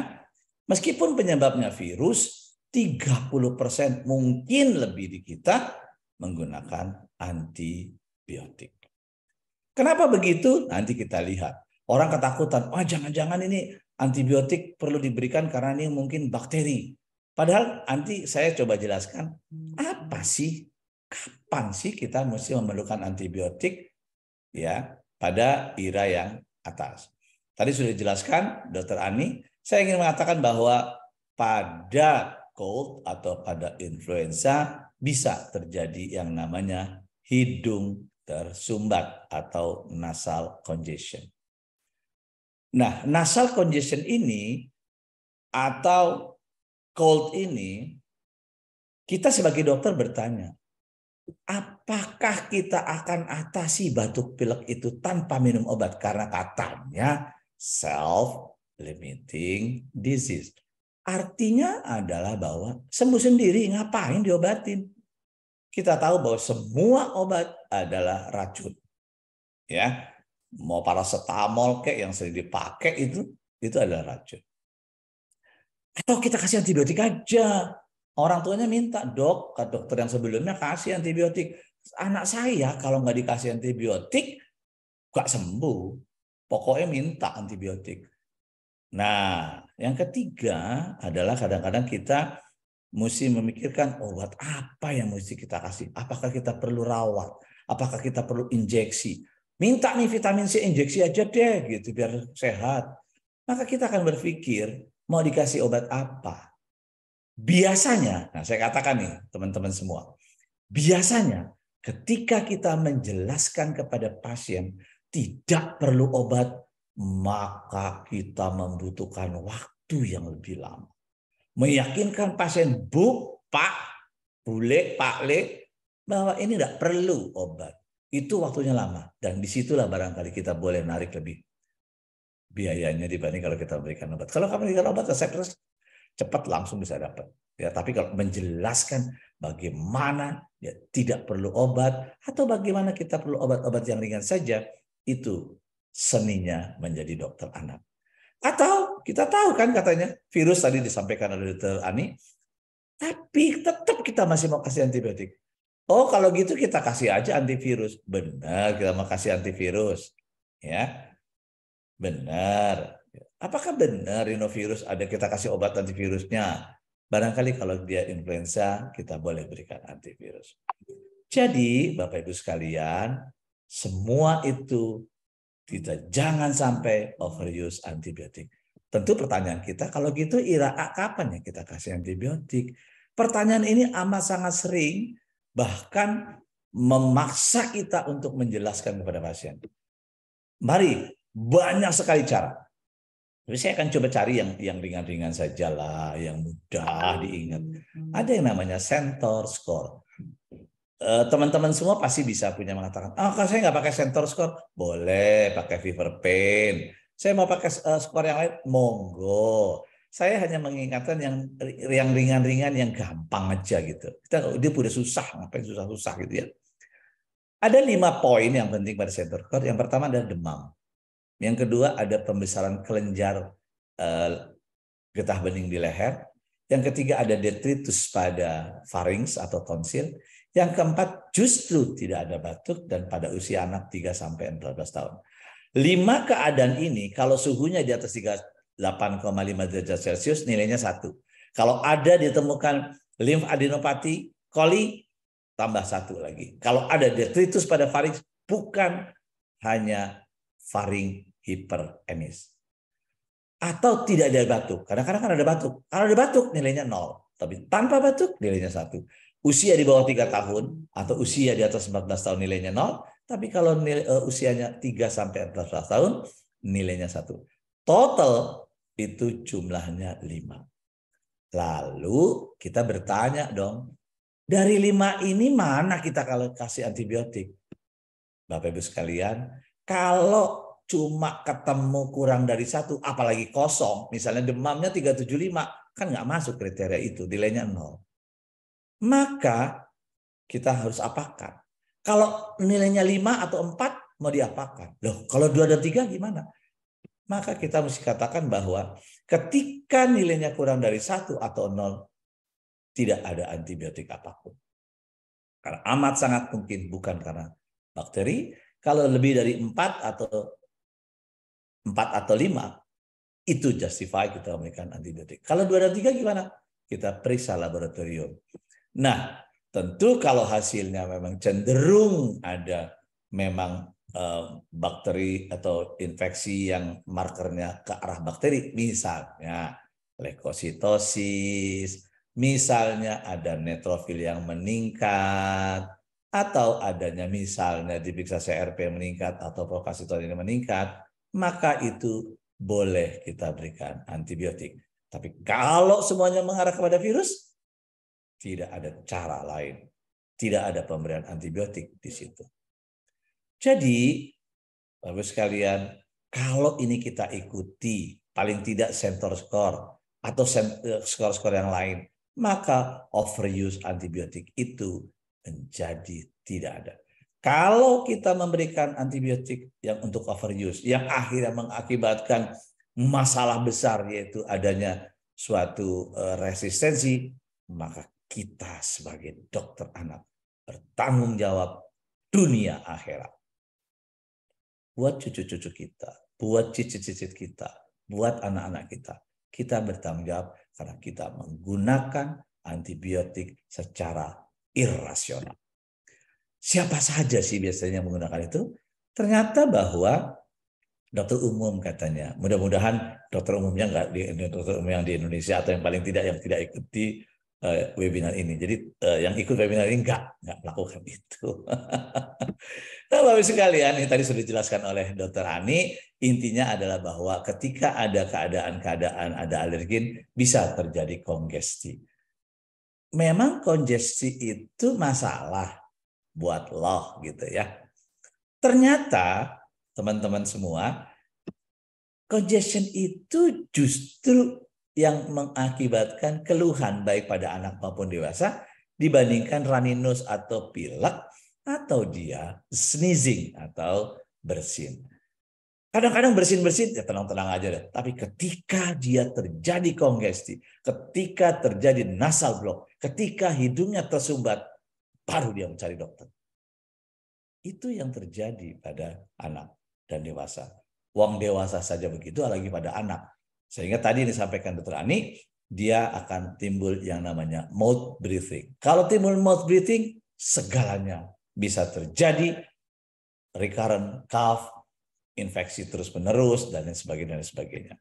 meskipun penyebabnya virus, 30% mungkin lebih di kita menggunakan antibiotik. Kenapa begitu? Nanti kita lihat. Orang ketakutan, jangan-jangan ini antibiotik perlu diberikan karena ini mungkin bakteri. Padahal nanti saya coba jelaskan, apa sih? Kapan sih kita mesti memerlukan antibiotik ya pada IRA yang atas? Tadi sudah dijelaskan, Dr. Ani. Saya ingin mengatakan bahwa pada cold atau pada influenza bisa terjadi yang namanya hidung tersumbat atau nasal congestion. Nah, nasal congestion ini atau cold ini, kita sebagai dokter bertanya, apakah kita akan atasi batuk pilek itu tanpa minum obat? Karena katanya self-limiting disease. Artinya adalah bahwa sembuh sendiri, ngapain diobatin? Kita tahu bahwa semua obat adalah racun. Ya, mau paracetamol kayak yang sering dipakai itu adalah racun. Atau kita kasih antibiotik aja. Orang tuanya minta, dok, ke dokter yang sebelumnya kasih antibiotik. Anak saya kalau nggak dikasih antibiotik, nggak sembuh. Pokoknya minta antibiotik. Nah, yang ketiga adalah kadang-kadang kita mesti memikirkan obat apa yang mesti kita kasih. Apakah kita perlu rawat? Apakah kita perlu injeksi? Minta nih vitamin C injeksi aja deh, gitu biar sehat. Maka kita akan berpikir mau dikasih obat apa. Biasanya, nah saya katakan nih teman-teman semua, biasanya ketika kita menjelaskan kepada pasien tidak perlu obat, maka kita membutuhkan waktu yang lebih lama. Meyakinkan pasien, Bu, Pak, Bule, Pak Le, bahwa ini tidak perlu obat. Itu waktunya lama. Dan disitulah barangkali kita boleh narik lebih biayanya dibanding kalau kita berikan obat. Kalau kamu berikan obat, resep terus cepat langsung bisa dapat. Ya, tapi kalau menjelaskan bagaimana ya, tidak perlu obat atau bagaimana kita perlu obat-obat yang ringan saja, itu seninya menjadi dokter anak. Atau kita tahu kan katanya virus tadi disampaikan oleh Dr. Ani, tapi tetap kita masih mau kasih antibiotik. Oh, kalau gitu kita kasih aja antivirus. Benar, kita mau kasih antivirus. Ya, benar. Apakah benar rhinovirus ada kita kasih obat antivirusnya? Barangkali kalau dia influenza, kita boleh berikan antivirus. Jadi, Bapak Ibu sekalian, semua itu kita jangan sampai overuse antibiotik. Tentu pertanyaan kita, kalau gitu IRA kapan ya kita kasih antibiotik? Pertanyaan ini amat sangat sering, bahkan memaksa kita untuk menjelaskan kepada pasien. Mari, banyak sekali cara. Tapi saya akan coba cari yang ringan-ringan saja lah, yang mudah diingat. Ada yang namanya Centor Score. Teman-teman semua pasti bisa punya mengatakan, kalau saya nggak pakai Centor Score, boleh pakai Fever Pain. Saya mau pakai skor yang lain, monggo. Saya hanya mengingatkan yang ringan-ringan, yang gampang aja gitu. Dia udah susah, ngapain susah-susah gitu ya. Ada 5 poin yang penting pada Centor Score. Yang pertama adalah demam. Yang kedua ada pembesaran kelenjar getah bening di leher. Yang ketiga ada detritus pada pharynx atau tonsil. Yang keempat justru tidak ada batuk dan pada usia anak 3-14 tahun. 5 keadaan ini kalau suhunya di atas 38,5 derajat Celcius nilainya 1. Kalau ada ditemukan limfadenopati coli tambah 1 lagi. Kalau ada detritus pada pharynx bukan hanya pharynx hiperemis. Atau tidak ada batuk. Kadang-kadang kan ada batuk. Kalau ada batuk nilainya 0. Tapi tanpa batuk nilainya 1. usia di bawah 3 tahun atau usia di atas 14 tahun nilainya 0, tapi kalau usianya 3 sampai 14 tahun nilainya 1. Total itu jumlahnya 5. Lalu kita bertanya dong, dari 5 ini mana kita kalau kasih antibiotik? Bapak Ibu sekalian, kalau cuma ketemu kurang dari 1, apalagi kosong, misalnya demamnya 375, kan nggak masuk kriteria itu, nilainya 0. Maka kita harus apakan? Kalau nilainya 5 atau 4, mau diapakan? Loh, kalau 2 dan 3 gimana? Maka kita mesti katakan bahwa ketika nilainya kurang dari 1 atau 0, tidak ada antibiotik apapun. Karena amat sangat mungkin bukan karena bakteri. Kalau lebih dari 4 atau 5, itu justify kita memberikan antibiotik. Kalau 2 dan 3 gimana? Kita periksa laboratorium. Nah, tentu kalau hasilnya memang cenderung ada memang bakteri atau infeksi yang markernya ke arah bakteri, misalnya leukositosis, misalnya ada neutrofil yang meningkat, atau adanya misalnya diperiksa CRP meningkat atau prokasitosin meningkat, maka itu boleh kita berikan antibiotik. Tapi kalau semuanya mengarah kepada virus, tidak ada cara lain. Tidak ada pemberian antibiotik di situ. Jadi, Bapak sekalian, kalau ini kita ikuti, paling tidak center score atau skor-skor yang lain, maka overuse antibiotik itu menjadi tidak ada. Kalau kita memberikan antibiotik yang untuk overuse, yang akhirnya mengakibatkan masalah besar, yaitu adanya suatu resistensi, maka kita sebagai dokter anak bertanggung jawab dunia akhirat. Buat cucu-cucu kita, buat cicit-cicit kita, buat anak-anak kita. Kita bertanggung jawab karena kita menggunakan antibiotik secara irrasional. Siapa saja sih biasanya menggunakan itu? Ternyata bahwa dokter umum katanya. Mudah-mudahan dokter umumnya dokter umum yang di Indonesia atau yang paling tidak yang tidak ikuti webinar ini. Jadi yang ikut webinar ini enggak melakukan itu. Nah, Bapak sekalian, ini tadi sudah dijelaskan oleh Dr. Ani, intinya adalah bahwa ketika ada keadaan-keadaan ada alergen, bisa terjadi kongesti. Memang kongesti itu masalah buat lo gitu ya. Ternyata teman-teman semua, congestion itu justru yang mengakibatkan keluhan baik pada anak maupun dewasa dibandingkan runny nose atau pilek atau dia sneezing atau bersin. Kadang-kadang bersin-bersin ya tenang-tenang aja deh. Tapi ketika dia terjadi kongesti, ketika terjadi nasal block, ketika hidungnya tersumbat, baru dia mencari dokter. Itu yang terjadi pada anak dan dewasa. Wong dewasa saja begitu, lagi pada anak. Sehingga tadi disampaikan Dr. Ani, dia akan timbul yang namanya mouth breathing. Kalau timbul mouth breathing, segalanya bisa terjadi, recurrent cough, infeksi terus-menerus, dan lain sebagainya.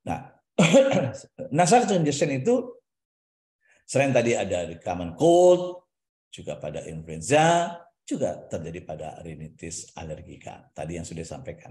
Nah, nasal congestion itu selain tadi ada di common cold, juga pada influenza, juga terjadi pada rhinitis allergica. Tadi yang sudah disampaikan.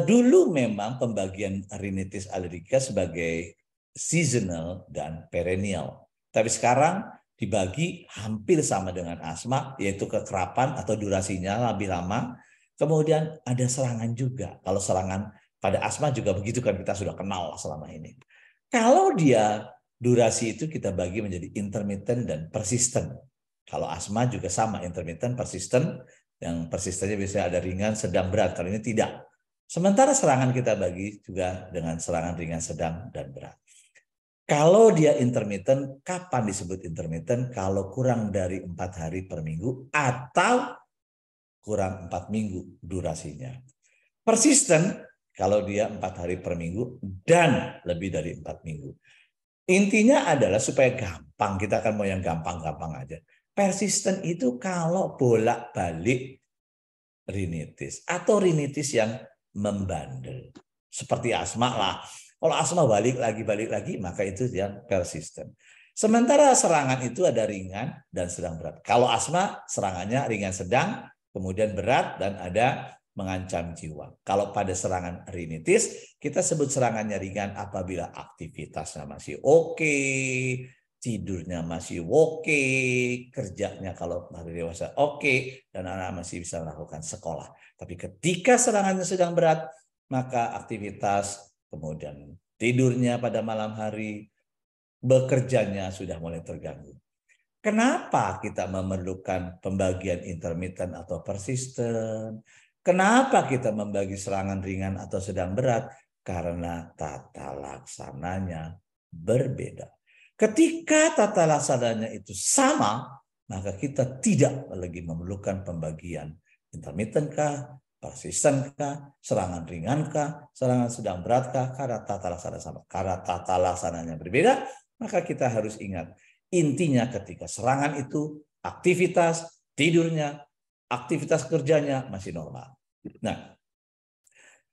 Dulu memang pembagian rhinitis allergica sebagai seasonal dan perennial. Tapi sekarang dibagi hampir sama dengan asma, yaitu kekerapan atau durasinya lebih lama. Kemudian ada serangan juga. Kalau serangan pada asma juga begitu kan, kita sudah kenal selama ini. Kalau dia durasi itu kita bagi menjadi intermittent dan persistent. Kalau asma juga sama, intermittent, persistent. Yang persistennya biasanya ada ringan, sedang, berat. Kalau ini tidak. Sementara serangan kita bagi juga dengan serangan ringan, sedang, dan berat. Kalau dia intermittent, kapan disebut intermittent? Kalau kurang dari 4 hari per minggu atau kurang 4 minggu durasinya. Persisten kalau dia 4 hari per minggu dan lebih dari 4 minggu. Intinya adalah supaya gampang, kita akan mau yang gampang-gampang aja. Persisten itu kalau bolak-balik rhinitis atau rhinitis yang membandel. Seperti asma lah. Kalau asma balik lagi, maka itu yang persisten. Sementara serangan itu ada ringan dan sedang berat. Kalau asma serangannya ringan sedang, kemudian berat dan ada mengancam jiwa. Kalau pada serangan rinitis, kita sebut serangannya ringan apabila aktivitasnya masih oke, tidurnya masih oke, kerjanya kalau hari dewasa oke, dan anak masih bisa melakukan sekolah. Tapi ketika serangannya sedang berat, maka aktivitas, kemudian tidurnya pada malam hari, bekerjanya sudah mulai terganggu. Kenapa kita memerlukan pembagian intermittent atau persisten? Kenapa kita membagi serangan ringan atau sedang berat? Karena tata laksananya berbeda. Ketika tata laksananya itu sama, maka kita tidak lagi memerlukan pembagian intermittent kah, persisten kah, serangan ringan kah, serangan sedang berat kah, karena tata laksana sama. Karena tata laksananya berbeda, maka kita harus ingat, intinya ketika serangan itu aktivitas tidurnya, aktivitas kerjanya masih normal. Nah,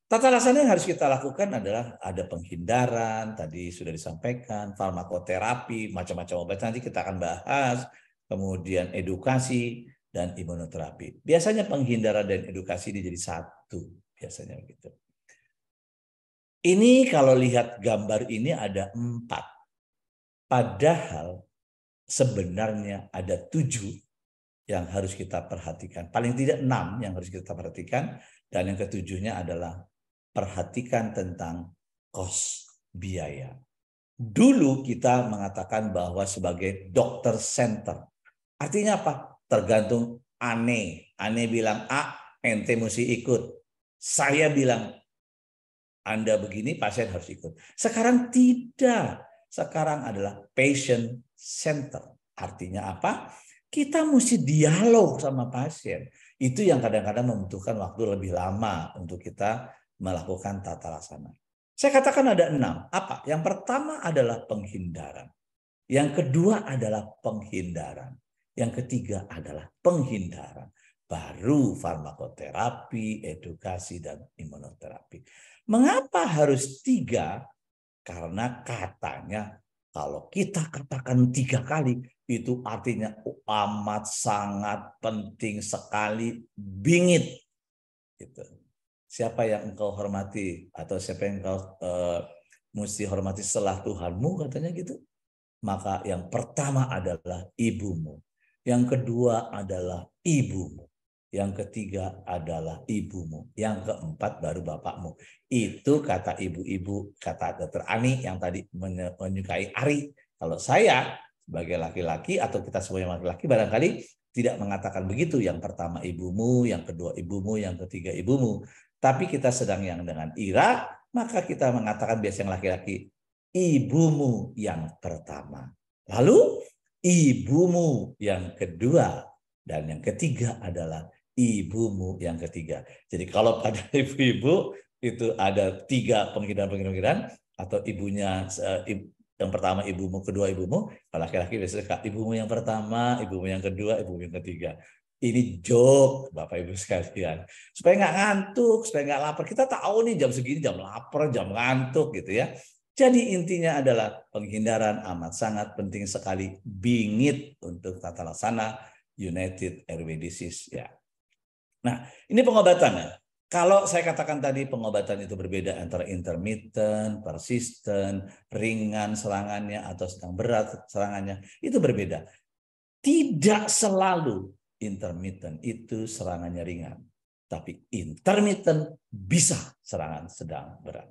tata laksana yang harus kita lakukan adalah ada penghindaran, tadi sudah disampaikan, farmakoterapi, macam-macam obat nanti kita akan bahas, kemudian edukasi dan imunoterapi. Biasanya penghindaran dan edukasi ini jadi satu, biasanya begitu. Ini kalau lihat gambar ini ada 4. Padahal sebenarnya ada 7 yang harus kita perhatikan. Paling tidak 6 yang harus kita perhatikan. Dan yang ketujuhnya adalah perhatikan tentang cost, biaya. Dulu kita mengatakan bahwa sebagai dokter center. Artinya apa? Tergantung Ane. Ane bilang A, ente mesti ikut. Saya bilang Anda begini, pasien harus ikut. Sekarang tidak. Sekarang adalah patient center. Artinya apa? Kita mesti dialog sama pasien. Itu yang kadang-kadang membutuhkan waktu lebih lama untuk kita melakukan tata laksana. Saya katakan ada 6. Apa? Yang pertama adalah penghindaran. Yang kedua adalah penghindaran. Yang ketiga adalah penghindaran. Baru farmakoterapi, edukasi, dan imunoterapi. Mengapa harus 3? Karena katanya kalau kita katakan 3 kali, itu artinya amat sangat penting sekali, bingit. Gitu. Siapa yang engkau hormati atau siapa yang engkau mesti hormati setelah Tuhanmu, katanya gitu. Maka yang pertama adalah ibumu. Yang kedua adalah ibumu. Yang ketiga adalah ibumu. Yang keempat baru bapakmu. Itu kata ibu-ibu, kata Dr. Ani yang tadi menyukai Ari. Kalau saya sebagai laki-laki atau kita semuanya laki-laki barangkali tidak mengatakan begitu. Yang pertama ibumu, yang kedua ibumu, yang ketiga ibumu. Tapi kita sedang yang dengan Ira, maka kita mengatakan biasa yang laki-laki, ibumu yang pertama. Lalu ibumu yang kedua. Dan yang ketiga adalah ibumu yang ketiga. Jadi kalau pada ibu-ibu itu ada 3 penghindaran atau ibunya yang pertama ibumu, kedua ibumu. Kalau laki-laki biasanya ibumu yang pertama, ibumu yang kedua, ibumu yang ketiga. Ini joke Bapak Ibu sekalian. Supaya nggak ngantuk, supaya nggak lapar. Kita tahu nih jam segini jam lapar, jam ngantuk gitu ya. Jadi intinya adalah penghindaran amat sangat penting sekali, bingit untuk tata laksana United Airway Disease ya. Nah, ini pengobatannya. Kalau saya katakan tadi pengobatan itu berbeda antara intermittent, persisten, ringan serangannya atau sedang berat serangannya, itu berbeda. Tidak selalu intermittent itu serangannya ringan, tapi intermittent bisa serangan sedang berat.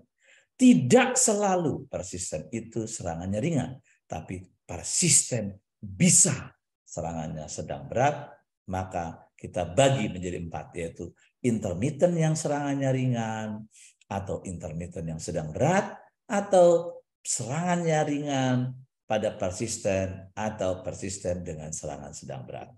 Tidak selalu persisten itu serangannya ringan, tapi persisten bisa serangannya sedang berat. Maka kita bagi menjadi 4, yaitu intermittent yang serangannya ringan, atau intermittent yang sedang berat, atau serangannya ringan pada persisten, atau persisten dengan serangan sedang berat.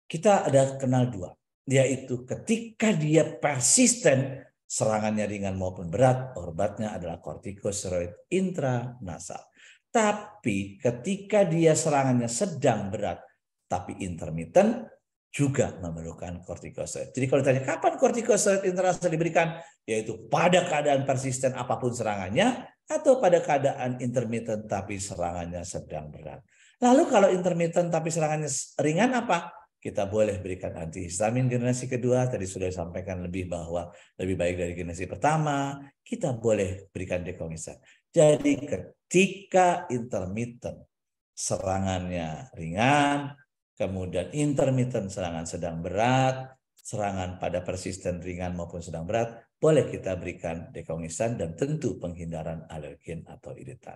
Kita ada kenal 2, yaitu ketika dia persisten, serangannya ringan maupun berat, obatnya adalah kortikosteroid intranasal. Tapi ketika dia serangannya sedang berat, tapi intermittent, juga memerlukan kortikosteroid. Jadi kalau ditanya kapan kortikosteroid intranasal diberikan, yaitu pada keadaan persisten apapun serangannya, atau pada keadaan intermittent tapi serangannya sedang berat. Lalu kalau intermittent tapi serangannya ringan apa? Kita boleh berikan antihistamin generasi kedua, tadi sudah disampaikan lebih bahwa lebih baik dari generasi pertama, kita boleh berikan dekongestan. Jadi ketika intermittent serangannya ringan, kemudian intermittent serangan sedang berat, serangan pada persisten ringan maupun sedang berat, boleh kita berikan dekongestan dan tentu penghindaran alergen atau iritan.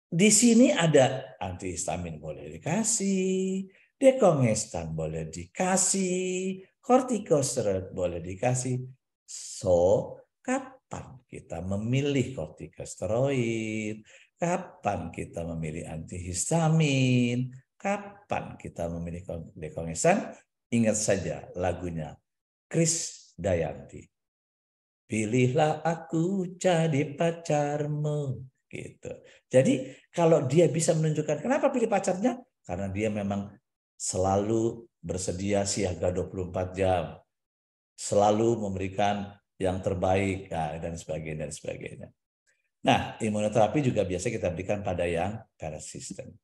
Di sini ada antihistamin boleh dikasih, dekongestan boleh dikasih, kortikosteroid boleh dikasih. So, kapan kita memilih kortikosteroid? Kapan kita memilih antihistamin? Kapan kita memilih dekongestan? Ingat saja lagunya Krisdayanti. Pilihlah aku jadi pacarmu. Gitu. Jadi kalau dia bisa menunjukkan kenapa pilih pacarnya? Karena dia memang selalu bersedia siaga 24 jam. Selalu memberikan yang terbaik dan sebagainya. Nah, imunoterapi juga biasa kita berikan pada yang persisten.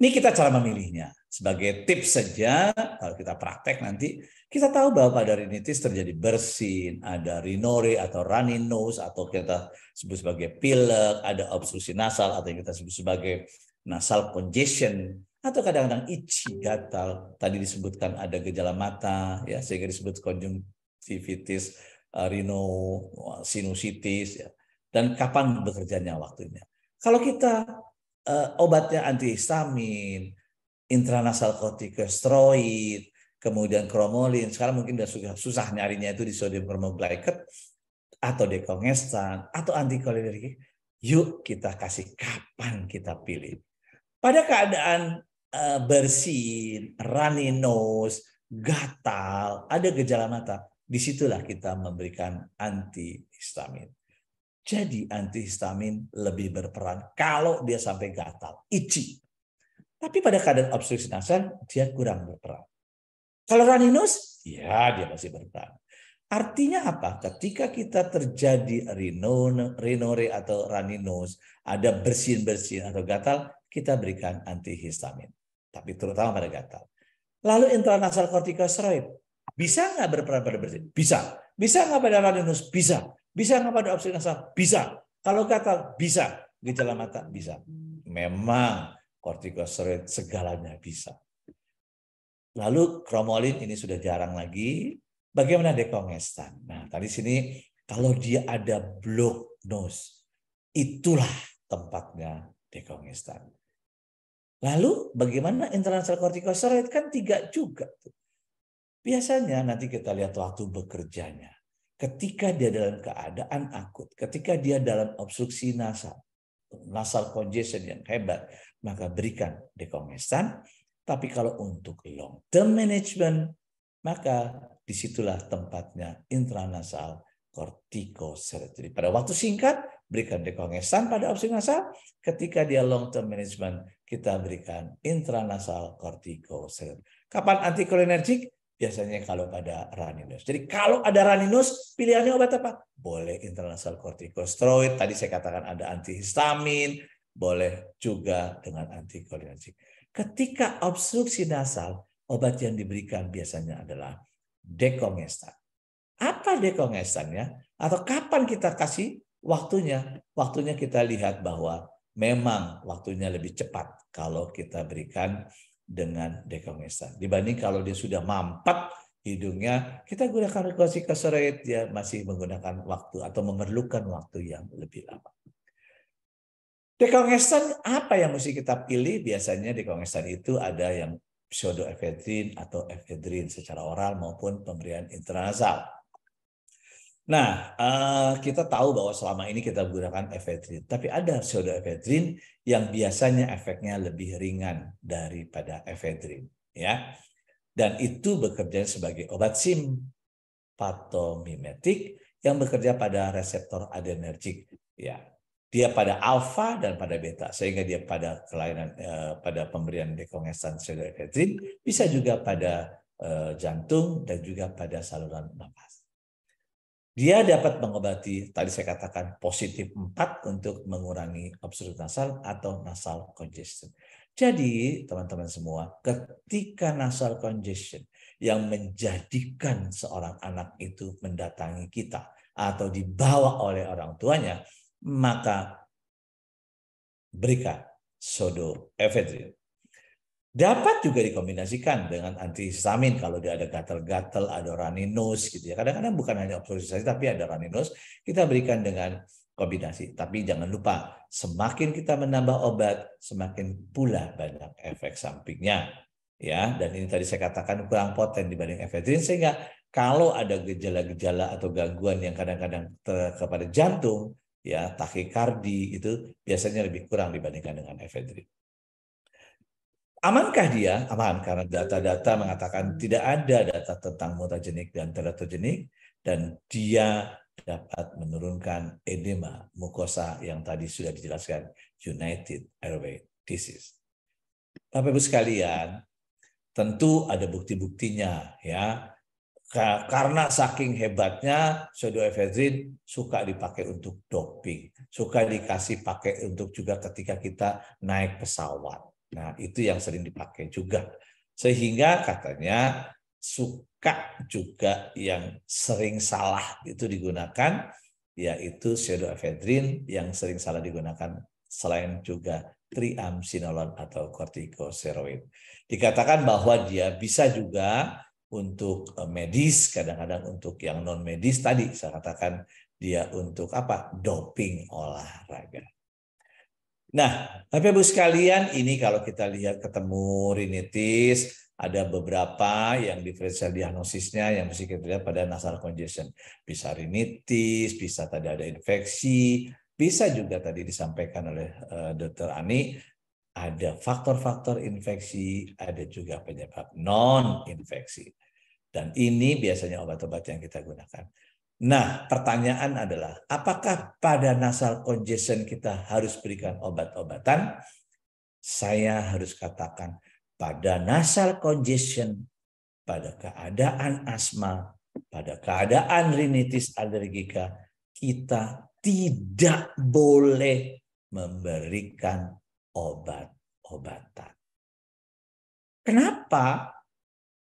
Ini kita cara memilihnya. Sebagai tips saja, kalau kita praktek nanti, kita tahu bahwa pada rinitis terjadi bersin, ada rhinore atau runny nose, atau kita sebut sebagai pilek, ada obstruksi nasal, atau yang kita sebut sebagai nasal congestion, atau kadang-kadang itchy, gatal. Tadi disebutkan ada gejala mata, ya, sehingga disebut konjungtivitis, rhinosinusitis, ya. Dan kapan bekerjanya waktunya. Kalau kita obatnya antihistamin, intranasal kortikosteroid, kemudian kromolin. Sekarang mungkin sudah susah nyarinya itu di sodium kromoglycate atau dekongestan atau antikolinergik. Yuk kita kasih kapan kita pilih. Pada keadaan bersin, runny nose, gatal, ada gejala mata, disitulah kita memberikan antihistamin. Jadi antihistamin lebih berperan kalau dia sampai gatal, itchy. Tapi pada keadaan obstruksi nasal dia kurang berperan. Kalau runny nose, ya dia masih berperan. Artinya apa? Ketika kita terjadi rhinore atau runny nose, ada bersin-bersin atau gatal, kita berikan antihistamin. Tapi terutama pada gatal. Lalu intranasal kortikosteroid, bisa nggak berperan pada bersin? Bisa. Bisa nggak pada runny nose? Bisa. Bisa nggak pada obstruksi nasal? Bisa. Kalau gatal, bisa. Gejala mata, bisa. Memang kortikosteroid segalanya bisa. Lalu kromolin ini sudah jarang lagi. Bagaimana dekongestan? Nah, tadi sini kalau dia ada block nose, itulah tempatnya dekongestan. Lalu bagaimana intranasal kortikosteroid? Kan 3 juga. Biasanya nanti kita lihat waktu bekerjanya. Ketika dia dalam keadaan akut, ketika dia dalam obstruksi nasal congestion yang hebat, maka berikan dekongestan. Tapi kalau untuk long term management, maka disitulah tempatnya intranasal kortikosteroid. Jadi pada waktu singkat berikan dekongestan pada obstruksi nasal, ketika dia long term management kita berikan intranasal kortikosteroid. Kapan antikolinergik? Biasanya kalau pada runny nose. Jadi kalau ada runny nose, pilihannya obat apa? Boleh intranasal kortikosteroid. Tadi saya katakan ada antihistamin. Boleh juga dengan antikolinergik. Ketika obstruksi nasal, obat yang diberikan biasanya adalah dekongestan. Apa dekongestannya? Atau kapan kita kasih waktunya? Waktunya kita lihat bahwa memang waktunya lebih cepat kalau kita berikan dengan dekongestan. Dibanding kalau dia sudah mampet hidungnya, kita gunakan kortikosteroid, dia masih menggunakan waktu atau memerlukan waktu yang lebih lama. Dekongestan apa yang mesti kita pilih? Biasanya dekongestan itu ada yang pseudoephedrine atau ephedrine secara oral maupun pemberian intranasal. Nah, kita tahu bahwa selama ini kita gunakan ephedrine, tapi ada pseudoephedrine yang biasanya efeknya lebih ringan daripada ephedrine, ya. Dan itu bekerja sebagai obat simpatomimetik yang bekerja pada reseptor adrenergik, ya. Dia pada alfa dan pada beta, sehingga dia pada kelainan pada pemberian dekongestan pseudoephedrine bisa juga pada jantung dan juga pada saluran nafas. Dia dapat mengobati, tadi saya katakan positif 4 untuk mengurangi obstruktif nasal atau nasal congestion. Jadi teman-teman semua, ketika nasal congestion yang menjadikan seorang anak itu mendatangi kita atau dibawa oleh orang tuanya, maka berikan pseudoephedrine. Dapat juga dikombinasikan dengan antihistamin kalau dia ada gatal-gatal, ada runny nose gitu ya. Kadang-kadang bukan hanya obstruksi saja tapi ada runny nose, kita berikan dengan kombinasi. Tapi jangan lupa, semakin kita menambah obat, semakin pula banyak efek sampingnya. Ya, dan ini tadi saya katakan kurang poten dibanding ephedrine, sehingga kalau ada gejala-gejala atau gangguan yang kadang-kadang kepada jantung, ya takikardi itu biasanya lebih kurang dibandingkan dengan ephedrine. Amankah dia? Aman, karena data-data mengatakan tidak ada data tentang mutagenik dan teratogenik, dan dia dapat menurunkan edema mukosa yang tadi sudah dijelaskan, United Airway Disease. Bapak Ibu sekalian, tentu ada bukti-buktinya ya. Karena saking hebatnya, pseudoephedrine suka dipakai untuk doping, suka dikasih pakai untuk juga ketika kita naik pesawat. Nah, itu yang sering dipakai juga. Sehingga katanya suka juga yang sering salah itu digunakan, yaitu pseudoephedrine yang sering salah digunakan selain juga triamcinolone atau kortikosteroid. Dikatakan bahwa dia bisa juga untuk medis, kadang-kadang untuk yang non medis tadi saya katakan dia untuk apa? Doping olahraga. Nah, Bapak Ibu sekalian, ini kalau kita lihat ketemu rinitis, ada beberapa yang diferensial diagnosisnya yang mesti kita lihat pada nasal congestion. Bisa rinitis, bisa tadi ada infeksi, bisa juga tadi disampaikan oleh Dr. Ani, ada faktor-faktor infeksi, ada juga penyebab non-infeksi. Dan ini biasanya obat-obat yang kita gunakan. Nah, pertanyaan adalah, apakah pada nasal congestion kita harus berikan obat-obatan? Saya harus katakan, pada nasal congestion, pada keadaan asma, pada keadaan rinitis alergika, kita tidak boleh memberikan obat-obatan. Kenapa?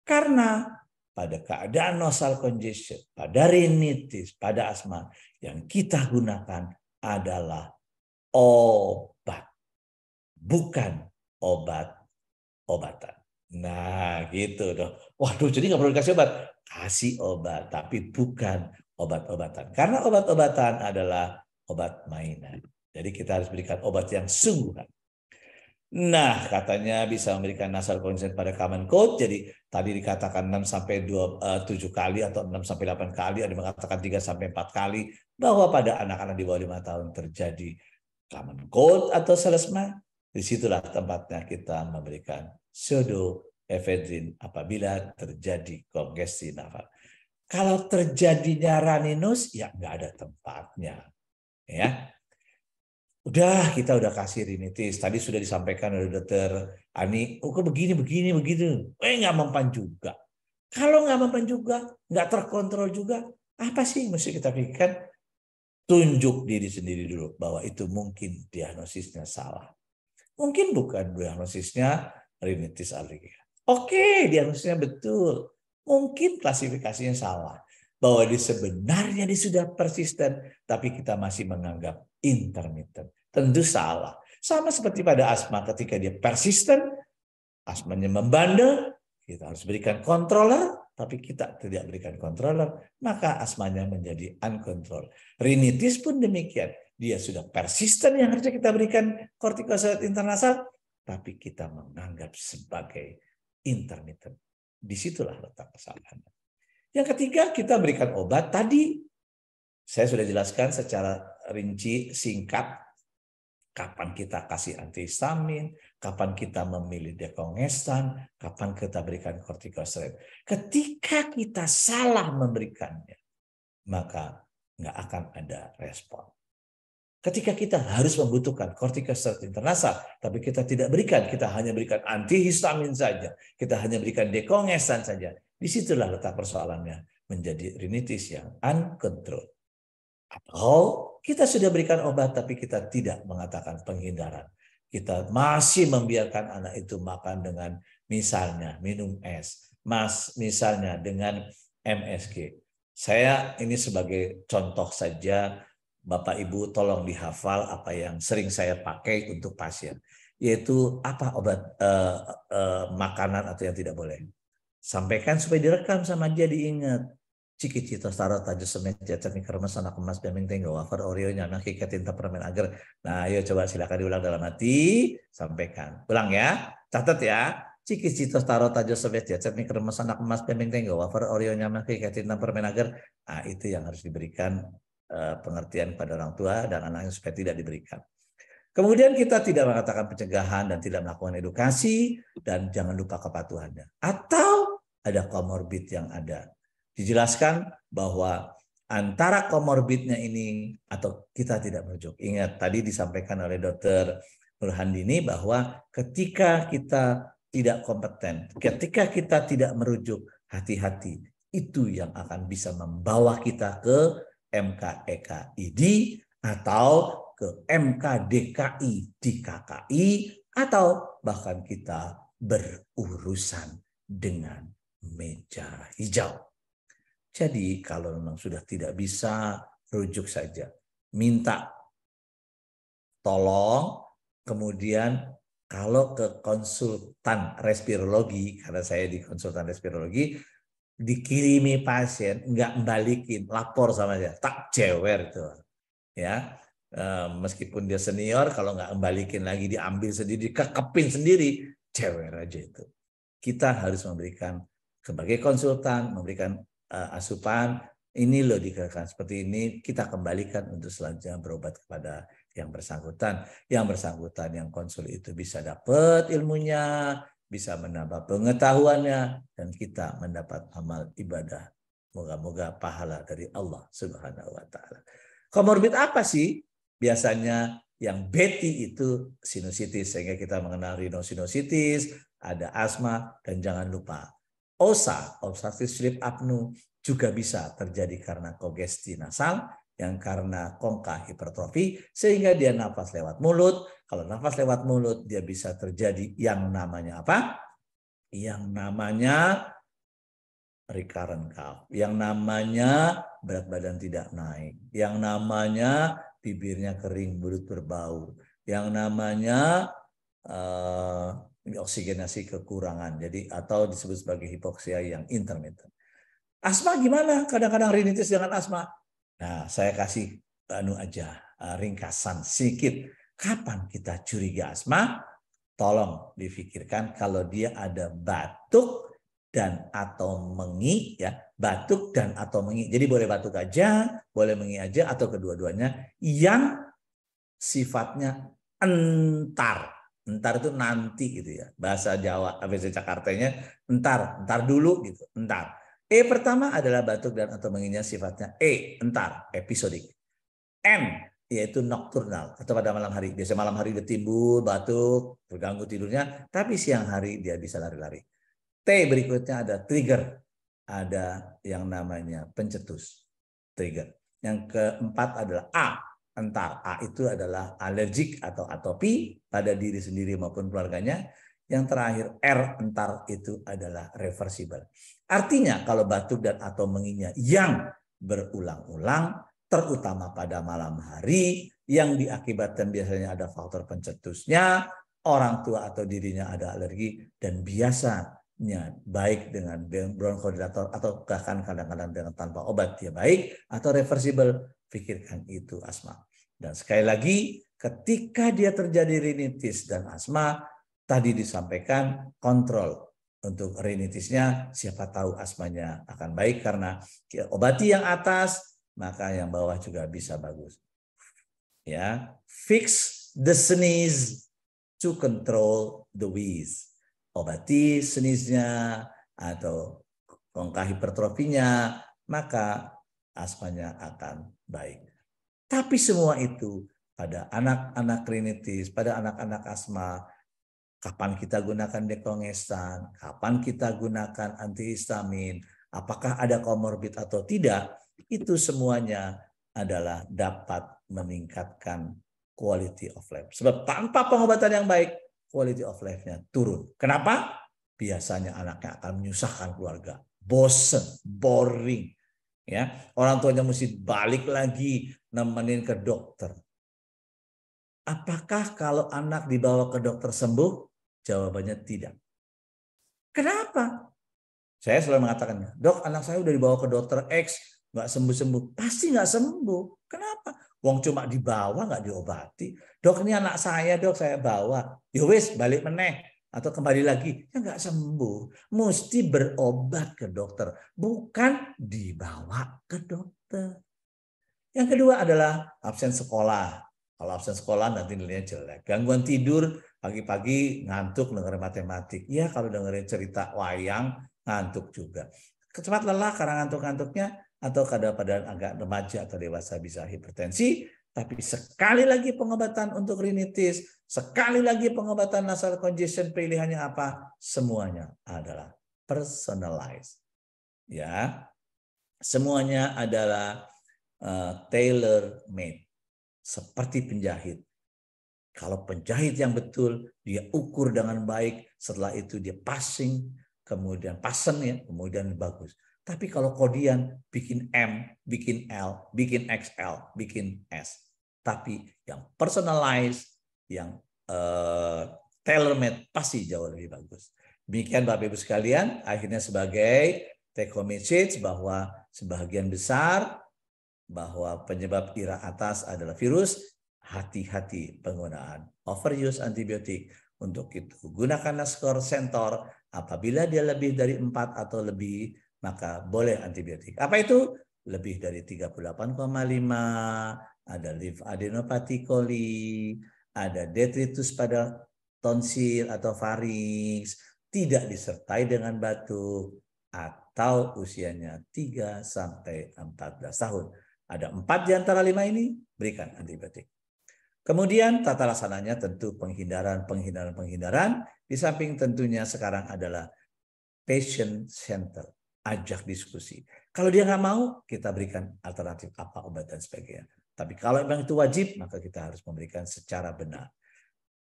Karena pada keadaan nasal congestion, pada rinitis, pada asma, yang kita gunakan adalah obat, bukan obat-obatan. Nah, gitu dong. Waduh, jadi nggak perlu dikasih obat. Kasih obat, tapi bukan obat-obatan. Karena obat-obatan adalah obat mainan. Jadi kita harus berikan obat yang sungguhan. Nah, katanya bisa memberikan nasal congestion pada common cold. Jadi tadi dikatakan 6 sampai 7 kali atau 6 sampai 8 kali, ada mengatakan 3 sampai 4 kali bahwa pada anak-anak di bawah 5 tahun terjadi common cold atau selesma. Disitulah tempatnya kita memberikan pseudoephedrine apabila terjadi kongesti nafas. Kalau terjadinya runny nose, ya nggak ada tempatnya, ya. Udah, kita udah kasih rinitis. Tadi sudah disampaikan oleh Dr. Ani, oh kok begini, begitu. Nggak mempan juga. Kalau nggak mempan juga, nggak terkontrol juga, apa sih mesti kita pikirkan? Tunjuk diri sendiri dulu bahwa itu mungkin diagnosisnya salah. Mungkin bukan diagnosisnya rinitis alergika. Oke, diagnosisnya betul. Mungkin klasifikasinya salah. Bahwa sebenarnya dia sudah persisten, tapi kita masih menganggap intermittent. Tentu salah. Sama seperti pada asma, ketika dia persisten, asmanya membandel, kita harus berikan controller, tapi kita tidak berikan controller, maka asmanya menjadi uncontrolled. Rinitis pun demikian. Dia sudah persisten yang harusnya kita berikan kortikosteroid intranasal, tapi kita menganggap sebagai intermittent. Disitulah letak kesalahannya. Yang ketiga, kita berikan obat. Tadi saya sudah jelaskan secara rinci, singkat, kapan kita kasih antihistamin, kapan kita memilih dekongestan, kapan kita berikan kortikosteroid. Ketika kita salah memberikannya, maka nggak akan ada respon. Ketika kita harus membutuhkan kortikosteroid intranasal, tapi kita tidak berikan, kita hanya berikan antihistamin saja, kita hanya berikan dekongestan saja, disitulah letak persoalannya. menjadi rinitis yang uncontrolled. Atau kita sudah berikan obat tapi kita tidak mengatakan penghindaran. Kita masih membiarkan anak itu makan dengan misalnya minum es, misalnya dengan MSG. Saya ini sebagai contoh saja, Bapak Ibu tolong dihafal apa yang sering saya pakai untuk pasien, yaitu apa obat makanan atau yang tidak boleh. Sampaikan supaya direkam sama dia, diingat. Ciki-cita syarat aja semet jacet nih keremas anak emas bemeng tenggo wafer oreonya nah kikatin permen agar. Nah ayo coba silakan diulang dalam hati, sampaikan. Ulang ya, catat ya. Ciki-cita syarat aja semet jacet nih keremas anak emas bemeng tenggo wafer oreonya nah kikatin permen agar. Nah itu yang harus diberikan pengertian pada orang tua dan anaknya supaya tidak diberikan. Kemudian kita tidak mengatakan pencegahan dan tidak melakukan edukasi dan jangan lupa kepatuhannya. Atau ada komorbid yang ada. Dijelaskan bahwa antara komorbidnya ini atau kita tidak merujuk. Ingat tadi disampaikan oleh Dr. Nurhandini bahwa ketika kita tidak kompeten, ketika kita tidak merujuk, hati-hati. Itu yang akan bisa membawa kita ke MKEKID atau ke MKDKI di KKI atau bahkan kita berurusan dengan meja hijau. Jadi kalau memang sudah tidak bisa, rujuk saja. Minta tolong, kemudian kalau ke konsultan respirologi, karena saya di konsultan respirologi, dikirimi pasien, nggak balikin, lapor sama dia, tak jewer itu. Ya, meskipun dia senior, kalau nggak balikin lagi, diambil sendiri, kekepin sendiri, jewer aja itu. Kita harus memberikan, sebagai konsultan, memberikan asupan, ini loh dikatakan seperti ini, kita kembalikan untuk selanjutnya berobat kepada yang bersangkutan. Yang bersangkutan yang konsul itu bisa dapat ilmunya, bisa menambah pengetahuannya, dan kita mendapat amal ibadah. Moga-moga pahala dari Allah Subhanahu wa Ta'ala. Komorbid apa sih? Biasanya yang BT itu sinusitis, sehingga kita mengenal rhinosinusitis, ada asma, dan jangan lupa OSA, obstructive sleep apnea, juga bisa terjadi karena kongesti nasal, yang karena kongka hipertrofi, sehingga dia nafas lewat mulut. Kalau nafas lewat mulut, dia bisa terjadi yang namanya apa? Yang namanya recurrent cough, yang namanya berat badan tidak naik, yang namanya bibirnya kering, mulut berbau, yang namanya oksigenasi kekurangan, jadi atau disebut sebagai hipoksia yang intermittent. Asma gimana? Kadang-kadang rinitis dengan asma. Nah, saya kasih ringkasan sedikit. Kapan kita curiga asma? Tolong difikirkan kalau dia ada batuk dan atau mengi, ya, batuk dan atau mengi. Jadi boleh batuk aja, boleh mengi aja, atau kedua-duanya yang sifatnya entar. Entar itu nanti gitu ya. Bahasa Jawa, bahasa Jakartanya entar dulu gitu, entar. Pertama adalah batuk dan atau menginya sifatnya entar, episodik. N yaitu nocturnal atau pada malam hari. Biasa malam hari dia timbul, batuk, terganggu tidurnya, tapi siang hari dia bisa lari-lari. T berikutnya ada trigger. Ada yang namanya pencetus, trigger. Yang keempat adalah A, entar. A itu adalah alergik atau atopi pada diri sendiri maupun keluarganya. Yang terakhir R, entar, itu adalah reversible. Artinya kalau batuk dan atau menginya yang berulang-ulang, terutama pada malam hari, yang diakibatkan biasanya ada faktor pencetusnya, orang tua atau dirinya ada alergi, dan biasanya baik dengan bronchodilator atau bahkan kadang-kadang dengan tanpa obat dia baik, atau reversible, pikirkan itu asma. Dan sekali lagi, ketika dia terjadi rinitis dan asma, tadi disampaikan kontrol untuk rinitisnya, siapa tahu asmanya akan baik karena obati yang atas, maka yang bawah juga bisa bagus. Ya, fix the sneeze to control the wheeze. Obati sneeze-nya atau kongka hipertrofinya, maka asmanya akan baik. Tapi semua itu pada anak-anak rinitis, pada anak-anak asma, kapan kita gunakan dekongestan, kapan kita gunakan antihistamin, apakah ada komorbid atau tidak, itu semuanya adalah dapat meningkatkan quality of life. Sebab tanpa pengobatan yang baik, quality of life-nya turun. Kenapa? Biasanya anaknya akan menyusahkan keluarga, bosen, boring. Ya, orang tuanya mesti balik lagi nemenin ke dokter. Apakah kalau anak dibawa ke dokter sembuh? Jawabannya tidak. Kenapa? Saya selalu mengatakannya, dok, anak saya udah dibawa ke dokter X, nggak sembuh-sembuh. Pasti nggak sembuh. Kenapa? Wong cuma dibawa nggak diobati. Dok, ini anak saya, dok, saya bawa. Yowis, balik meneh. Atau kembali lagi. Ya nggak sembuh. Mesti berobat ke dokter. Bukan dibawa ke dokter. Yang kedua adalah absen sekolah. Kalau absen sekolah nanti nilainya jelek. Gangguan tidur, pagi-pagi ngantuk dengerin matematik. Ya kalau dengerin cerita wayang, ngantuk juga. Cepat lelah karena ngantuk-ngantuknya, atau kadang-kadang agak remaja atau dewasa bisa hipertensi. Tapi sekali lagi pengobatan untuk rinitis, sekali lagi pengobatan nasal congestion, pilihannya apa? Semuanya adalah personalized. Ya, semuanya adalah tailor made, seperti penjahit. Kalau penjahit yang betul, dia ukur dengan baik, setelah itu dia passing, kemudian pasen ya, kemudian bagus. Tapi kalau kodian bikin M, bikin L, bikin XL, bikin S. Tapi yang personalized, yang tailor made pasti jauh lebih bagus. Demikian Bapak Ibu sekalian, akhirnya sebagai take home message bahwa sebagian besar bahwa penyebab IRA atas adalah virus, hati-hati penggunaan overuse antibiotik. Untuk itu gunakan skor Centor, apabila dia lebih dari 4 atau lebih, maka boleh antibiotik. Apa itu? Lebih dari 38,5, ada lymphadenopathy coli, ada detritus pada tonsil atau farinx, tidak disertai dengan batuk, atau usianya 3 sampai 14 tahun. Ada 4 di antara 5 ini, berikan antibiotik. Kemudian tata laksananya tentu penghindaran. Di samping tentunya sekarang adalah patient center, ajak diskusi. Kalau dia nggak mau, kita berikan alternatif apa, obat dan sebagainya. Tapi kalau memang itu wajib, maka kita harus memberikan secara benar.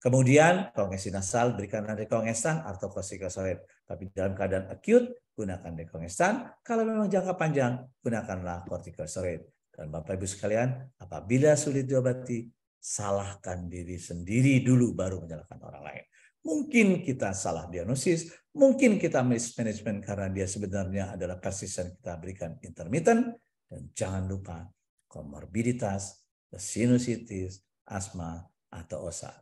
Kemudian kongesi nasal, berikan dekongestan atau kortikosteroid. Tapi dalam keadaan akut, gunakan dekongestan. Kalau memang jangka panjang, gunakanlah kortikosteroid. Dan Bapak Ibu sekalian, apabila sulit diobati, salahkan diri sendiri dulu, baru menyalahkan orang lain. Mungkin kita salah diagnosis, mungkin kita mismanagement karena dia sebenarnya adalah persisten, kita berikan intermittent. Dan jangan lupa komorbiditas, sinusitis, asma, atau OSA.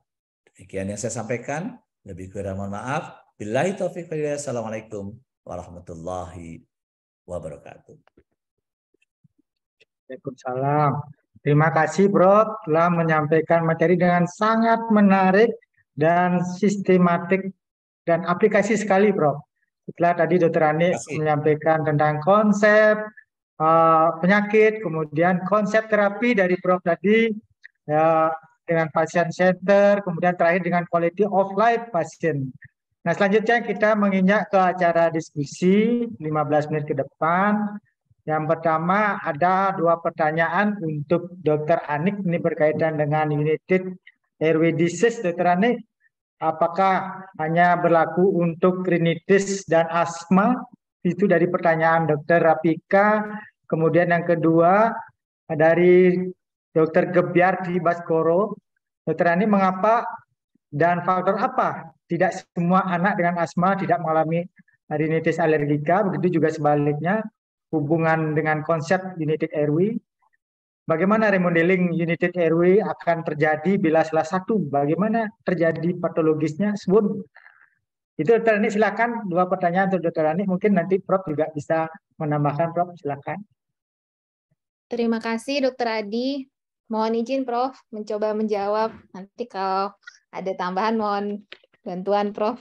Demikian yang saya sampaikan. Lebih kurang mohon maaf. Billahi taufiq wal hidayah. Assalamualaikum warahmatullahi wabarakatuh. Waalaikumsalam. Terima kasih Bro telah menyampaikan materi dengan sangat menarik dan sistematik dan aplikasi sekali Bro. Setelah tadi Dr. Ani menyampaikan tentang konsep penyakit, kemudian konsep terapi dari Prof tadi ya, dengan pasien center, kemudian terakhir dengan quality of life pasien. Nah, selanjutnya kita menginjak ke acara diskusi 15 menit ke depan. Yang pertama ada 2 pertanyaan untuk Dr. Anik, ini berkaitan dengan United Airway Disease. Dr. Anik, apakah hanya berlaku untuk rinitis dan asma? Itu dari pertanyaan Dr. Rapika. Kemudian yang kedua dari Dr. Gebyardi Baskoro. Dr. Ani, mengapa dan faktor apa tidak semua anak dengan asma tidak mengalami rinitis alergika, begitu juga sebaliknya, hubungan dengan konsep United Airway. Bagaimana remodeling United Airway akan terjadi bila salah satu, bagaimana terjadi patologisnya? Sebut. Itu Dr. Ani, silakan 2 pertanyaan untuk Dr. Ani, mungkin nanti Prof juga bisa menambahkan. Prof, silakan. Terima kasih Dr. Adi. Mohon izin Prof mencoba menjawab. Nanti kalau ada tambahan mohon bantuan Prof.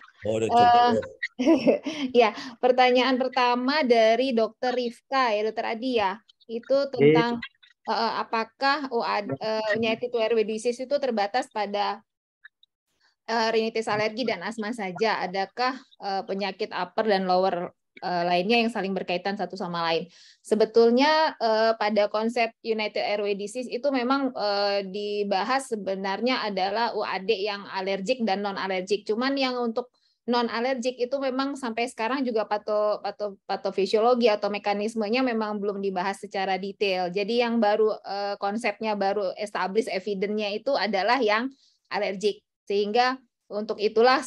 Ya, pertanyaan pertama dari Dr. Rifka ya Dr. Adi ya. Itu tentang apakah United Airway Disease itu terbatas pada rinitis alergi dan asma saja? Adakah penyakit upper dan lower lainnya yang saling berkaitan satu sama lain. Sebetulnya pada konsep United Airway Disease itu memang dibahas sebenarnya adalah UAD yang alergik dan non alergik. Cuman yang untuk non alergik itu memang sampai sekarang juga patofisiologi atau mekanismenya memang belum dibahas secara detail. Jadi yang baru konsepnya baru establish evidence-nya itu adalah yang alergik. Sehingga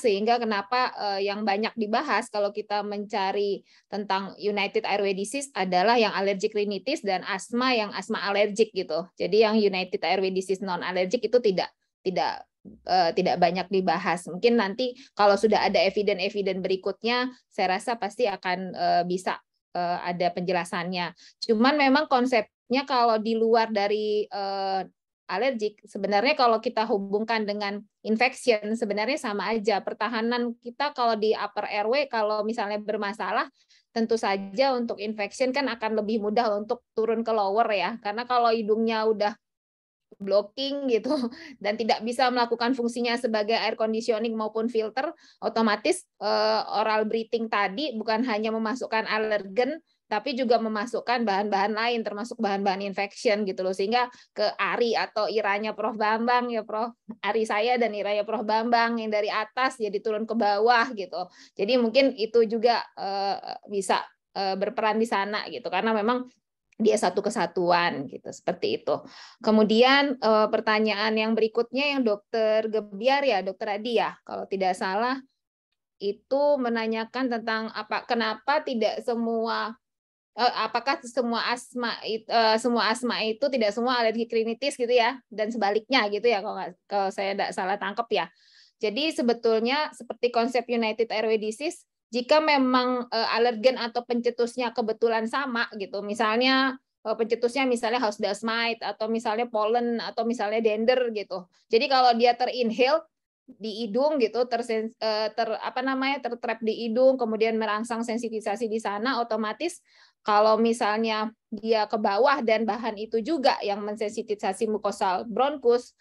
sehingga kenapa yang banyak dibahas kalau kita mencari tentang United Airway Disease adalah yang alergic rhinitis dan asma yang asma alergik gitu. Jadi yang United Airway Disease non alergik itu tidak banyak dibahas. Mungkin nanti kalau sudah ada evidence berikutnya, saya rasa pasti akan bisa ada penjelasannya. Cuman memang konsepnya kalau di luar dari alergik, sebenarnya kalau kita hubungkan dengan infection, sebenarnya sama aja. Pertahanan kita kalau di upper airway, kalau misalnya bermasalah, tentu saja untuk infection kan akan lebih mudah untuk turun ke lower ya. Karena kalau hidungnya udah blocking gitu dan tidak bisa melakukan fungsinya sebagai air conditioning maupun filter, otomatis oral breathing tadi bukan hanya memasukkan alergen tapi juga memasukkan bahan-bahan lain termasuk bahan-bahan infection gitu loh, sehingga ke ARI atau iranya Prof Bambang ya Prof, ARI saya dan iranya Prof Bambang yang dari atas jadi turun ke bawah gitu. Jadi mungkin itu juga bisa berperan di sana gitu karena memang dia satu kesatuan gitu, seperti itu. Kemudian pertanyaan yang berikutnya yang Dokter Gebiar ya, Dokter Adi ya, kalau tidak salah itu menanyakan tentang kenapa tidak semua apakah semua asma itu tidak semua alergi rhinitis gitu ya, dan sebaliknya gitu ya kalau saya tidak salah tangkap ya. Jadi sebetulnya seperti konsep United Airway Disease, jika memang alergen atau pencetusnya kebetulan sama gitu, misalnya pencetusnya misalnya house dust mite atau misalnya pollen atau misalnya dander gitu. Jadi kalau dia terinhale di hidung gitu, tertrap di hidung, kemudian merangsang sensitisasi di sana, otomatis kalau misalnya dia ke bawah dan bahan itu juga yang mensensitisasi mukosal bronkus,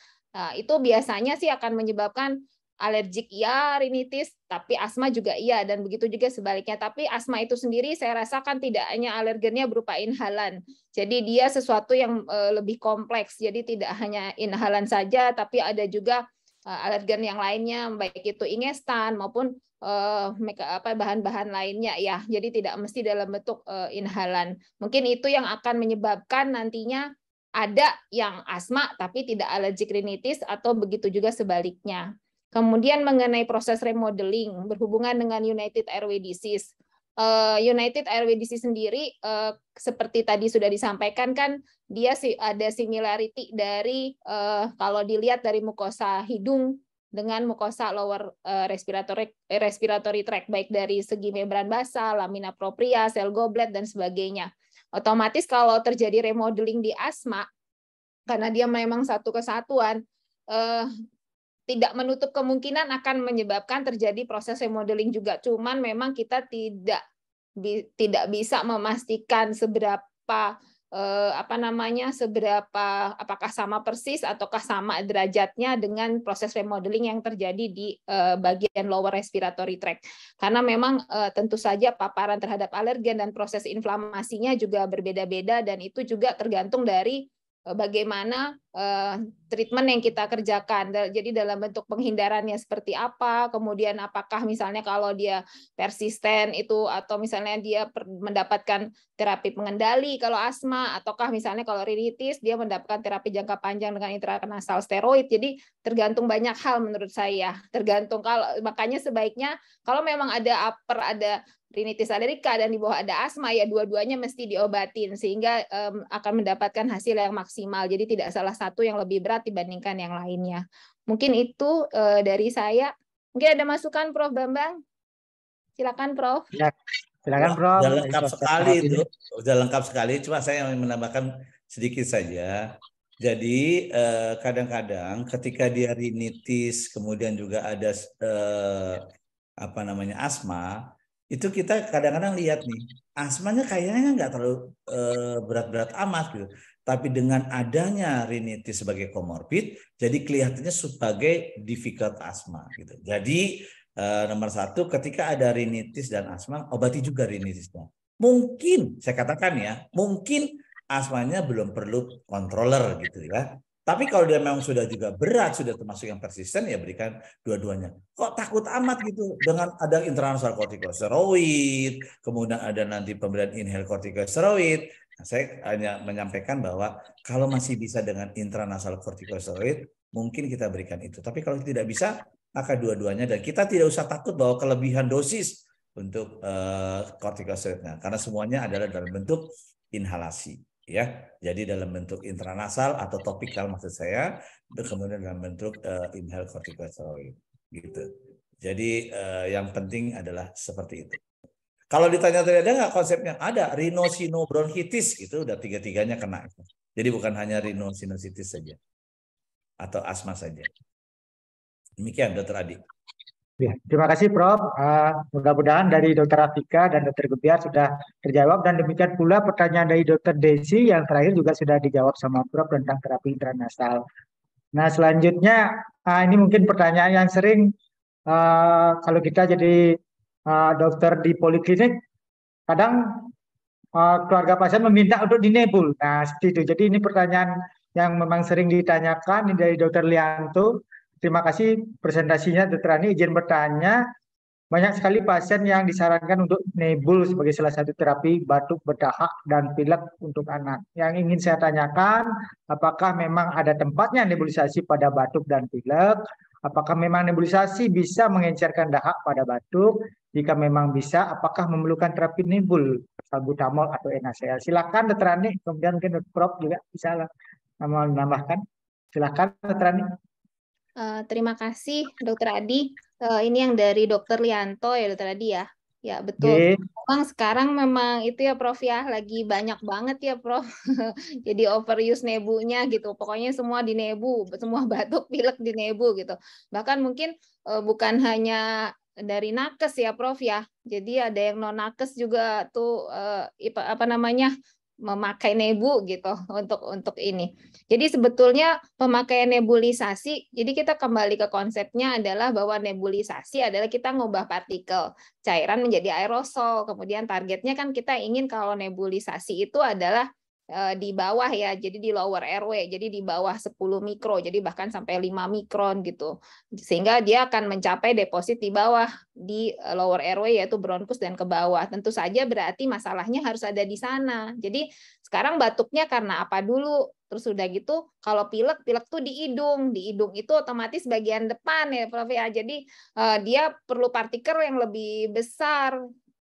itu biasanya sih akan menyebabkan alergik iya, rhinitis, tapi asma juga iya, dan begitu juga sebaliknya. Tapi asma itu sendiri saya rasakan tidak hanya alergennya berupa inhalan. Jadi dia sesuatu yang lebih kompleks. Jadi tidak hanya inhalan saja, tapi ada juga alergen yang lainnya, baik itu ingestan maupun bahan-bahan lainnya ya. Jadi tidak mesti dalam bentuk inhalan. Mungkin itu yang akan menyebabkan nantinya ada yang asma tapi tidak alergik rhinitis atau begitu juga sebaliknya. Kemudian mengenai proses remodeling berhubungan dengan United Airway Disease. United Airway Disease sendiri seperti tadi sudah disampaikan kan dia ada similarity dari kalau dilihat dari mukosa hidung dengan mukosa lower respiratory tract baik dari segi membran basal, lamina propria, sel goblet dan sebagainya. Otomatis kalau terjadi remodeling di asma karena dia memang satu kesatuan tidak menutup kemungkinan akan menyebabkan terjadi proses remodeling juga. Cuman memang kita tidak bisa memastikan seberapa apakah sama persis ataukah sama derajatnya dengan proses remodeling yang terjadi di bagian lower respiratory tract. Karena memang tentu saja paparan terhadap alergen dan proses inflamasinya juga berbeda-beda dan itu juga tergantung dari bagaimana treatment yang kita kerjakan. Jadi dalam bentuk penghindarannya seperti apa, kemudian apakah misalnya kalau dia persisten itu atau misalnya dia mendapatkan terapi pengendali kalau asma, ataukah misalnya kalau rhinitis dia mendapatkan terapi jangka panjang dengan intranasal steroid. Jadi tergantung banyak hal menurut saya. Tergantung makanya sebaiknya kalau memang ada rhinitis alergika dan di bawah ada asma ya dua-duanya mesti diobatin sehingga akan mendapatkan hasil yang maksimal. Jadi tidak salah satu yang lebih berat dibandingkan yang lainnya. Mungkin itu dari saya. Mungkin ada masukan Prof Bambang? Silakan Prof. Ya, silakan Prof. Sudah lengkap sekali itu. Sudah lengkap sekali. Cuma saya yang menambahkan sedikit saja. Jadi kadang-kadang ketika dia rhinitis kemudian juga ada asma, itu kita kadang-kadang lihat nih, asmanya kayaknya nggak terlalu berat-berat amat gitu. Tapi dengan adanya rhinitis sebagai komorbid, jadi kelihatannya sebagai difficult asma gitu. Jadi nomor satu, ketika ada rinitis dan asma, obati juga rinitisnya. Mungkin, saya katakan ya, mungkin asmanya belum perlu controller gitu ya. Tapi kalau dia memang sudah juga berat, sudah termasuk yang persisten, ya berikan dua-duanya. Kok takut amat gitu dengan ada intranasal kortikosteroid, kemudian ada nanti pemberian inhale kortikosteroid. Nah, saya hanya menyampaikan bahwa kalau masih bisa dengan intranasal kortikosteroid, mungkin kita berikan itu. Tapi kalau tidak bisa, maka dua-duanya. Dan kita tidak usah takut bahwa kelebihan dosis untuk kortikosteroidnya, karena semuanya adalah dalam bentuk inhalasi. Ya, jadi dalam bentuk intranasal atau topikal maksud saya, kemudian dalam bentuk inhale kortikosteroid gitu. Jadi yang penting adalah seperti itu. Kalau ditanya tadi ada nggak konsepnya? Ada, rhinosinobronchitis itu udah tiga-tiganya kena. Jadi bukan hanya rhinosinusitis saja atau asma saja. Demikian Dr. Adi. Ya, terima kasih Prof. Mudah-mudahan dari Dr. Afika dan Dr. Gebiar sudah terjawab, dan demikian pula pertanyaan dari Dr. Desi yang terakhir juga sudah dijawab sama Prof tentang terapi intranasal. Nah, selanjutnya ini mungkin pertanyaan yang sering kalau kita jadi dokter di poliklinik, kadang keluarga pasien meminta untuk dinebul. Nah, seperti itu. Jadi ini pertanyaan yang memang sering ditanyakan. Ini dari Dr. Lianto. Terima kasih presentasinya, Dr. Ani. Izin bertanya, banyak sekali pasien yang disarankan untuk nebul sebagai salah satu terapi batuk, berdahak, dan pilek untuk anak. Yang ingin saya tanyakan, apakah memang ada tempatnya nebulisasi pada batuk dan pilek? Apakah memang nebulisasi bisa mengencerkan dahak pada batuk? Jika memang bisa, apakah memerlukan terapi nebul, salbutamol atau NaCl? Silakan Dr. Ani, kemudian mungkin Dr. Prof juga bisa menambahkan. Silakan Dr. Ani. Terima kasih Dokter Adi. Ini yang dari Dokter Lianto ya Dokter Adi ya. Ya betul. Memang sekarang memang itu ya Prof ya, lagi banyak banget ya Prof. Jadi overuse nebunya gitu. Pokoknya semua di nebu, semua batuk, pilek di nebu gitu. Bahkan mungkin bukan hanya dari nakes ya Prof ya. Jadi ada yang non nakes juga tuh apa namanya, memakai nebu gitu untuk ini. Jadi sebetulnya pemakaian nebulisasi, jadi kita kembali ke konsepnya adalah bahwa nebulisasi adalah kita ngubah partikel cairan menjadi aerosol. Kemudian targetnya kan kita ingin kalau nebulisasi itu adalah di bawah ya, jadi di lower airway, jadi di bawah 10 mikro, jadi bahkan sampai 5 mikron gitu. Sehingga dia akan mencapai deposit di bawah, di lower airway yaitu bronkus dan ke bawah. Tentu saja berarti masalahnya harus ada di sana. Jadi sekarang batuknya karena apa dulu? Terus udah gitu, kalau pilek tuh di hidung itu otomatis bagian depan ya Prof ya. Jadi dia perlu partikel yang lebih besar,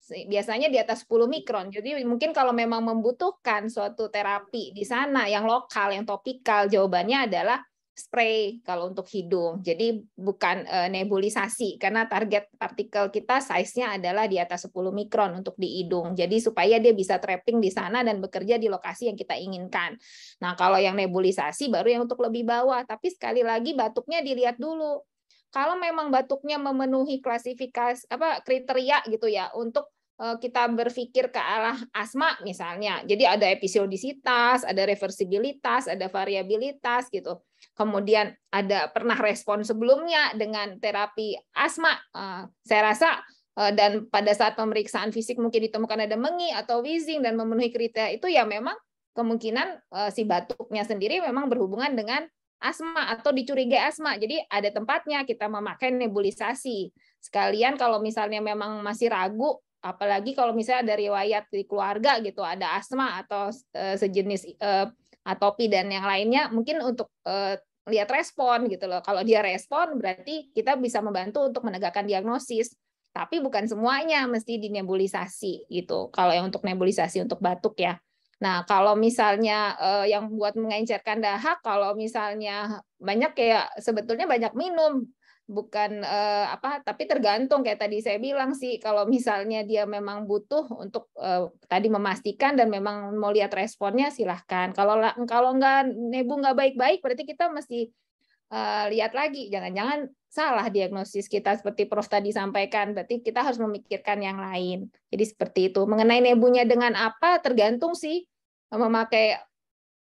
biasanya di atas 10 mikron. Jadi mungkin kalau memang membutuhkan suatu terapi di sana yang lokal, yang topikal, jawabannya adalah spray kalau untuk hidung. Jadi bukan nebulisasi, karena target partikel kita size-nya adalah di atas 10 mikron untuk di hidung. Jadi supaya dia bisa trapping di sana dan bekerja di lokasi yang kita inginkan. Nah, kalau yang nebulisasi baru yang untuk lebih bawah. Tapi sekali lagi batuknya dilihat dulu. Kalau memang batuknya memenuhi klasifikasi kriteria gitu ya untuk kita berpikir ke arah asma misalnya. Jadi ada episodisitas, ada reversibilitas, ada variabilitas gitu. Kemudian ada pernah respon sebelumnya dengan terapi asma. Saya rasa dan pada saat pemeriksaan fisik mungkin ditemukan ada mengi atau wheezing dan memenuhi kriteria itu, ya memang kemungkinan si batuknya sendiri memang berhubungan dengan asma atau dicurigai asma. Jadi ada tempatnya kita memakai nebulisasi. Sekalian kalau misalnya memang masih ragu, apalagi kalau misalnya ada riwayat di keluarga gitu, ada asma atau sejenis atopi dan yang lainnya, mungkin untuk lihat respon gitu loh. Kalau dia respon berarti kita bisa membantu untuk menegakkan diagnosis. Tapi bukan semuanya mesti dinebulisasi gitu. Kalau yang untuk nebulisasi untuk batuk ya. Nah, kalau misalnya yang buat mengencerkan dahak, kalau misalnya banyak kayak sebetulnya banyak minum, bukan tapi tergantung kayak tadi saya bilang sih, kalau misalnya dia memang butuh untuk tadi memastikan dan memang mau lihat responnya silahkan. Kalau nggak nebu nggak baik-baik berarti kita mesti lihat lagi, jangan-jangan salah diagnosis kita seperti Prof tadi sampaikan, berarti kita harus memikirkan yang lain. Jadi seperti itu. Mengenai nebunya dengan apa tergantung sih, memakai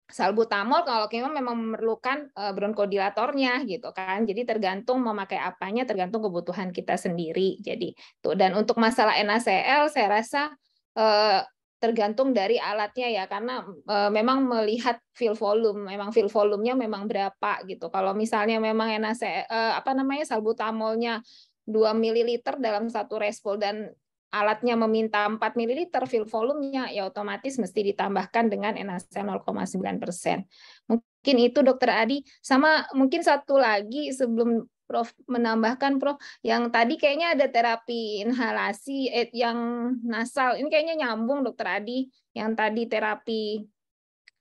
salbutamol kalau memang memerlukan bronkodilatornya gitu kan. Jadi tergantung memakai apanya, tergantung kebutuhan kita sendiri. Jadi tuh, dan untuk masalah NaCl saya rasa tergantung dari alatnya ya, karena memang melihat fill volume, memang fill volumenya memang berapa gitu. Kalau misalnya memang salbutamolnya 2 ml dalam satu respol dan alatnya meminta 4 ml fill volumenya, ya otomatis mesti ditambahkan dengan NaCl 0,9%. Mungkin itu Dokter Adi. Sama mungkin satu lagi sebelum Prof menambahkan, Prof, yang tadi kayaknya ada terapi inhalasi yang nasal. Ini kayaknya nyambung Dokter Adi. Yang tadi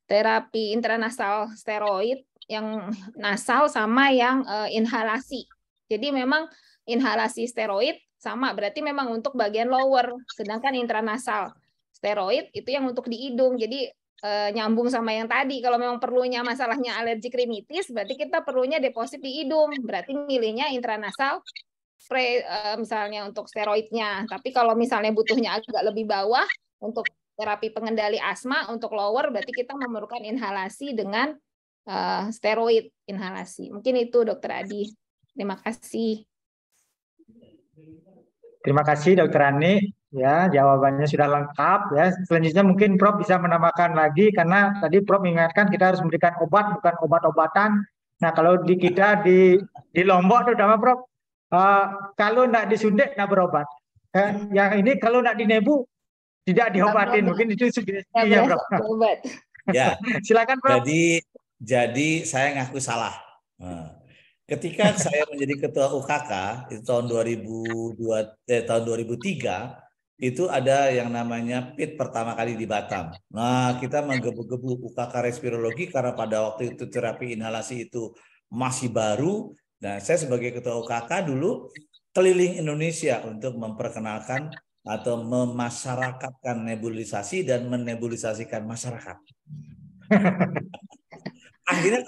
terapi intranasal steroid yang nasal sama yang inhalasi. Jadi memang inhalasi steroid sama, berarti memang untuk bagian lower, sedangkan intranasal steroid itu yang untuk di hidung. Jadi nyambung sama yang tadi, kalau memang perlunya masalahnya alergik rinitis, berarti kita perlunya deposit di hidung, berarti milihnya intranasal spray misalnya untuk steroidnya. Tapi kalau misalnya butuhnya agak lebih bawah untuk terapi pengendali asma untuk lower, berarti kita memerlukan inhalasi dengan steroid inhalasi. Mungkin itu Dokter Adi. Terima kasih. Terima kasih Dokter Ani, ya jawabannya sudah lengkap ya. Selanjutnya mungkin Prof bisa menambahkan lagi, karena tadi Prof mengingatkan kita harus memberikan obat bukan obat-obatan. Nah kalau di kita di Lombok terutama Prof, kalau nggak disuntik nggak berobat. Yang ini kalau nggak dinebu tidak diobatin. Mungkin itu sugestinya Prof. Ya. Silakan Prof. Jadi saya ngaku salah. Ketika saya menjadi ketua UKK itu tahun 2003, itu ada yang namanya PIT pertama kali di Batam. Nah, kita menggebu-gebu UKK respirologi karena pada waktu itu terapi inhalasi itu masih baru. Nah, saya sebagai ketua UKK dulu keliling Indonesia untuk memperkenalkan atau memasyarakatkan nebulisasi dan menebulisasikan masyarakat. Akhirnya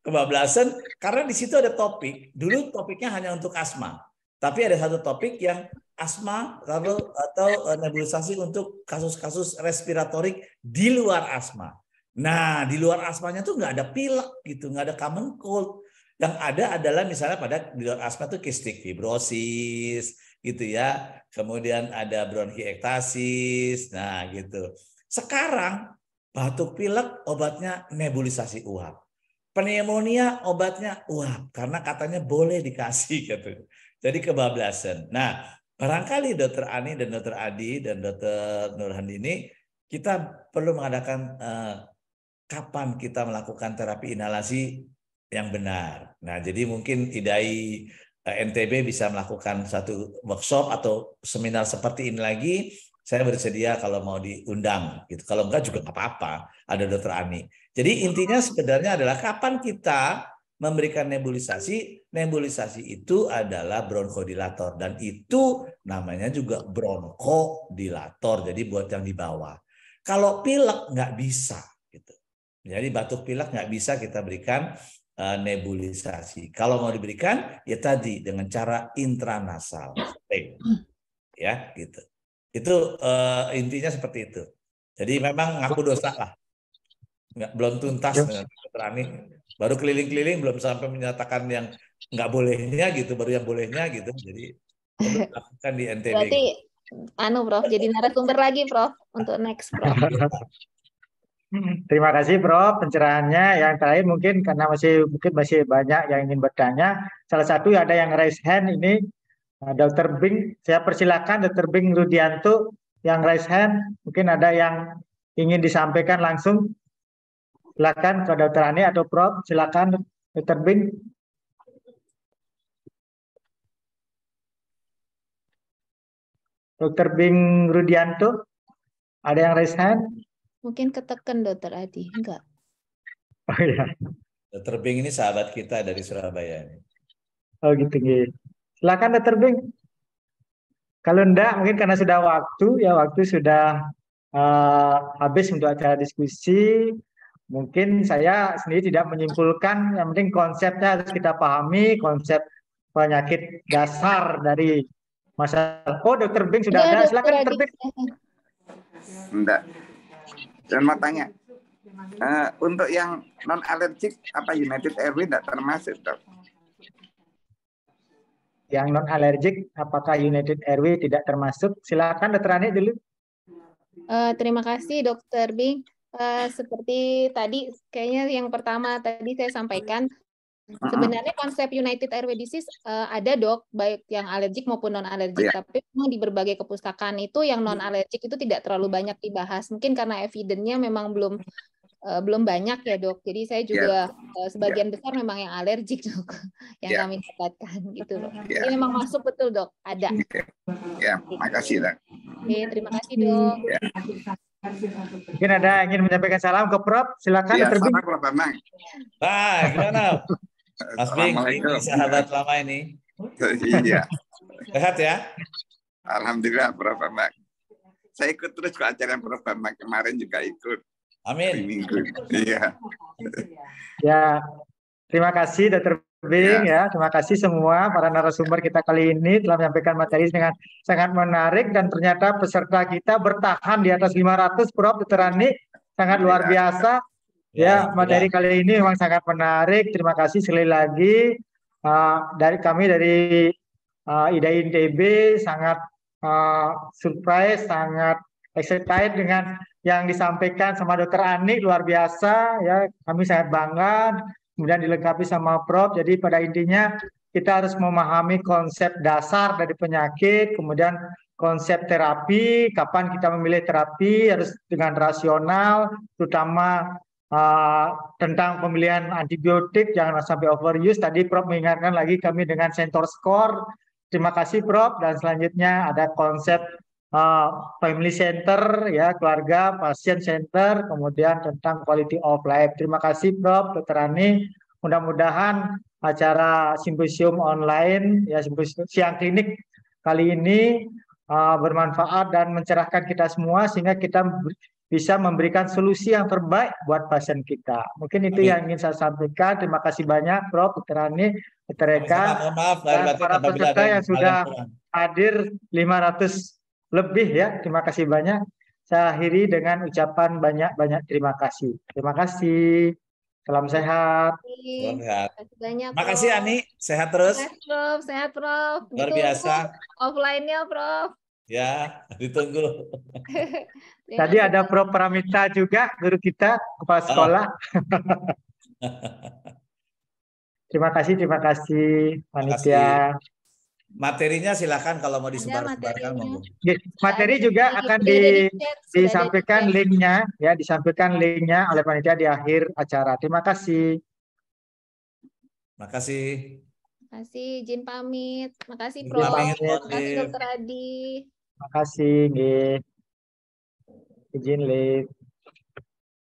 kebablasan karena di situ ada topik. Dulu topiknya hanya untuk asma, tapi ada satu topik yang asma atau nebulisasi untuk kasus-kasus respiratorik di luar asma. Nah, di luar asmanya tuh nggak ada pilek gitu, nggak ada common cold. Yang ada adalah misalnya di luar asma tuh cystic fibrosis gitu ya. Kemudian ada bronkiektasis. Nah, gitu. Sekarang batuk pilek obatnya nebulisasi uap. Pneumonia obatnya uap karena katanya boleh dikasih gitu. Jadi kebablasan. Nah, barangkali Dokter Ani dan Dokter Adi dan Dokter Nurhandini kita perlu mengadakan kapan kita melakukan terapi inhalasi yang benar. Nah, jadi mungkin IDAI NTB bisa melakukan satu workshop atau seminar seperti ini lagi. Saya bersedia kalau mau diundang gitu. Kalau enggak juga nggak apa-apa, ada Dokter Ani. Jadi intinya sebenarnya adalah kapan kita memberikan nebulisasi. Nebulisasi itu adalah bronkodilator dan itu namanya juga bronkodilator. Jadi buat yang di bawah. Kalau pilek nggak bisa gitu. Jadi batuk pilek nggak bisa kita berikan nebulisasi. Kalau mau diberikan ya tadi dengan cara intranasal. Ya, gitu. Itu intinya seperti itu. Jadi memang ngaku dosa lah. Belum tuntas dengan Dokter Ani. Baru keliling-keliling belum sampai menyatakan yang nggak bolehnya gitu, baru yang bolehnya gitu. Jadi perlu dilakukan di NTB. Berarti Prof, jadi narasumber lagi Prof untuk next Prof. Terima kasih Prof pencerahannya. Yang terakhir mungkin karena masih banyak yang ingin bertanya. Salah satu ada yang raise hand ini. Dr. Bing, saya persilakan Dr. Bing Rudianto yang raise hand. Mungkin ada yang ingin disampaikan langsung. Silakan ke Dr. Ani atau Prof. Silakan Dr. Bing. Dr. Bing Rudianto, ada yang raise hand? Mungkin ketekan Dr. Adi, enggak? Oh iya. Dr. Bing ini sahabat kita dari Surabaya. Oh gitu. Silakan Dr. Bing. Kalau enggak, mungkin karena sudah waktu sudah habis untuk acara diskusi. Mungkin saya sendiri tidak menyimpulkan, yang penting konsepnya harus kita pahami, konsep penyakit dasar dari masalah. Oh, Dr. Bing sudah ada. Silakan Dr. Bing. Enggak. Dan mau tanya. Untuk yang non alergik apa United Airways tidak termasuk, Dok? Yang non alergik apakah United Airways tidak termasuk? Silakan Dokter Ani dulu. Terima kasih Dokter Bing. Seperti tadi kayaknya yang pertama tadi saya sampaikan, sebenarnya konsep United Airway Disease ada dok, baik yang alergik maupun non alergik. Tapi memang di berbagai kepustakaan itu yang non alergik itu tidak terlalu banyak dibahas. Mungkin karena evidence-nya memang belum banyak ya dok. Jadi saya juga sebagian besar memang yang alergik dok, yang kami dapatkan gitu dok. Jadi memang masuk betul dok, ada. Ya, makasih dok. Oke, terima kasih dok. Mungkin ada yang ingin menyampaikan salam ke Prof. Silakan Dokter Bing. Sama Prof. Bambang. Gimana? Mas Bing, ini sahabat lama ini. Iya. Sehat ya? Alhamdulillah Prof. Bambang. Saya ikut terus ke acara Prof. Bambang kemarin juga ikut. Amin. Iya. Ya, terima kasih Dokter Bing ya. Terima kasih semua para narasumber kita kali ini telah menyampaikan materi dengan sangat menarik dan ternyata peserta kita bertahan di atas 500 Prof. Dokter Ani. Sangat luar biasa. Ya, materi kali ini memang sangat menarik. Terima kasih sekali lagi dari kami dari IDAI INTB sangat surprise, sangat excited dengan yang disampaikan sama Dokter Ani, luar biasa ya. Kami sangat bangga. Kemudian dilengkapi sama Prof. Jadi pada intinya kita harus memahami konsep dasar dari penyakit, kemudian konsep terapi, kapan kita memilih terapi harus dengan rasional, terutama tentang pemilihan antibiotik, jangan sampai overuse. Tadi Prof mengingatkan lagi kami dengan Center Score. Terima kasih Prof. Dan selanjutnya ada konsep family center, ya keluarga, pasien center, kemudian tentang quality of life. Terima kasih Prof. Dokter Ani. Mudah-mudahan acara simposium online, ya simposium siang klinik kali ini bermanfaat dan mencerahkan kita semua sehingga kita bisa memberikan solusi yang terbaik buat pasien kita. Mungkin itu yang ingin saya sampaikan. Terima kasih banyak Prof. Dokter Ani, Dokter Eka, dan para peserta yang sudah hadir 500 lebih ya. Terima kasih banyak. Saya akhiri dengan ucapan banyak-banyak terima kasih. Terima kasih. Salam sehat. Salam sehat. Terima kasih banyak. Terima kasih Ani. Sehat terus. Sehat Prof. Sehat Prof. Luar biasa. Offline-nya Prof. Ya, ditunggu. Tadi ada Prof. Pramita juga, guru kita, kepala sekolah. Terima kasih panitia. Materinya silakan kalau mau disebarkan. Materi juga akan disampaikan linknya, ya disampaikan linknya oleh panitia di akhir acara. Terima kasih. Terima kasih. Terima kasih, izin pamit. Terima kasih Prof. Terima kasih Dokter Adi. Terima kasih, izin live.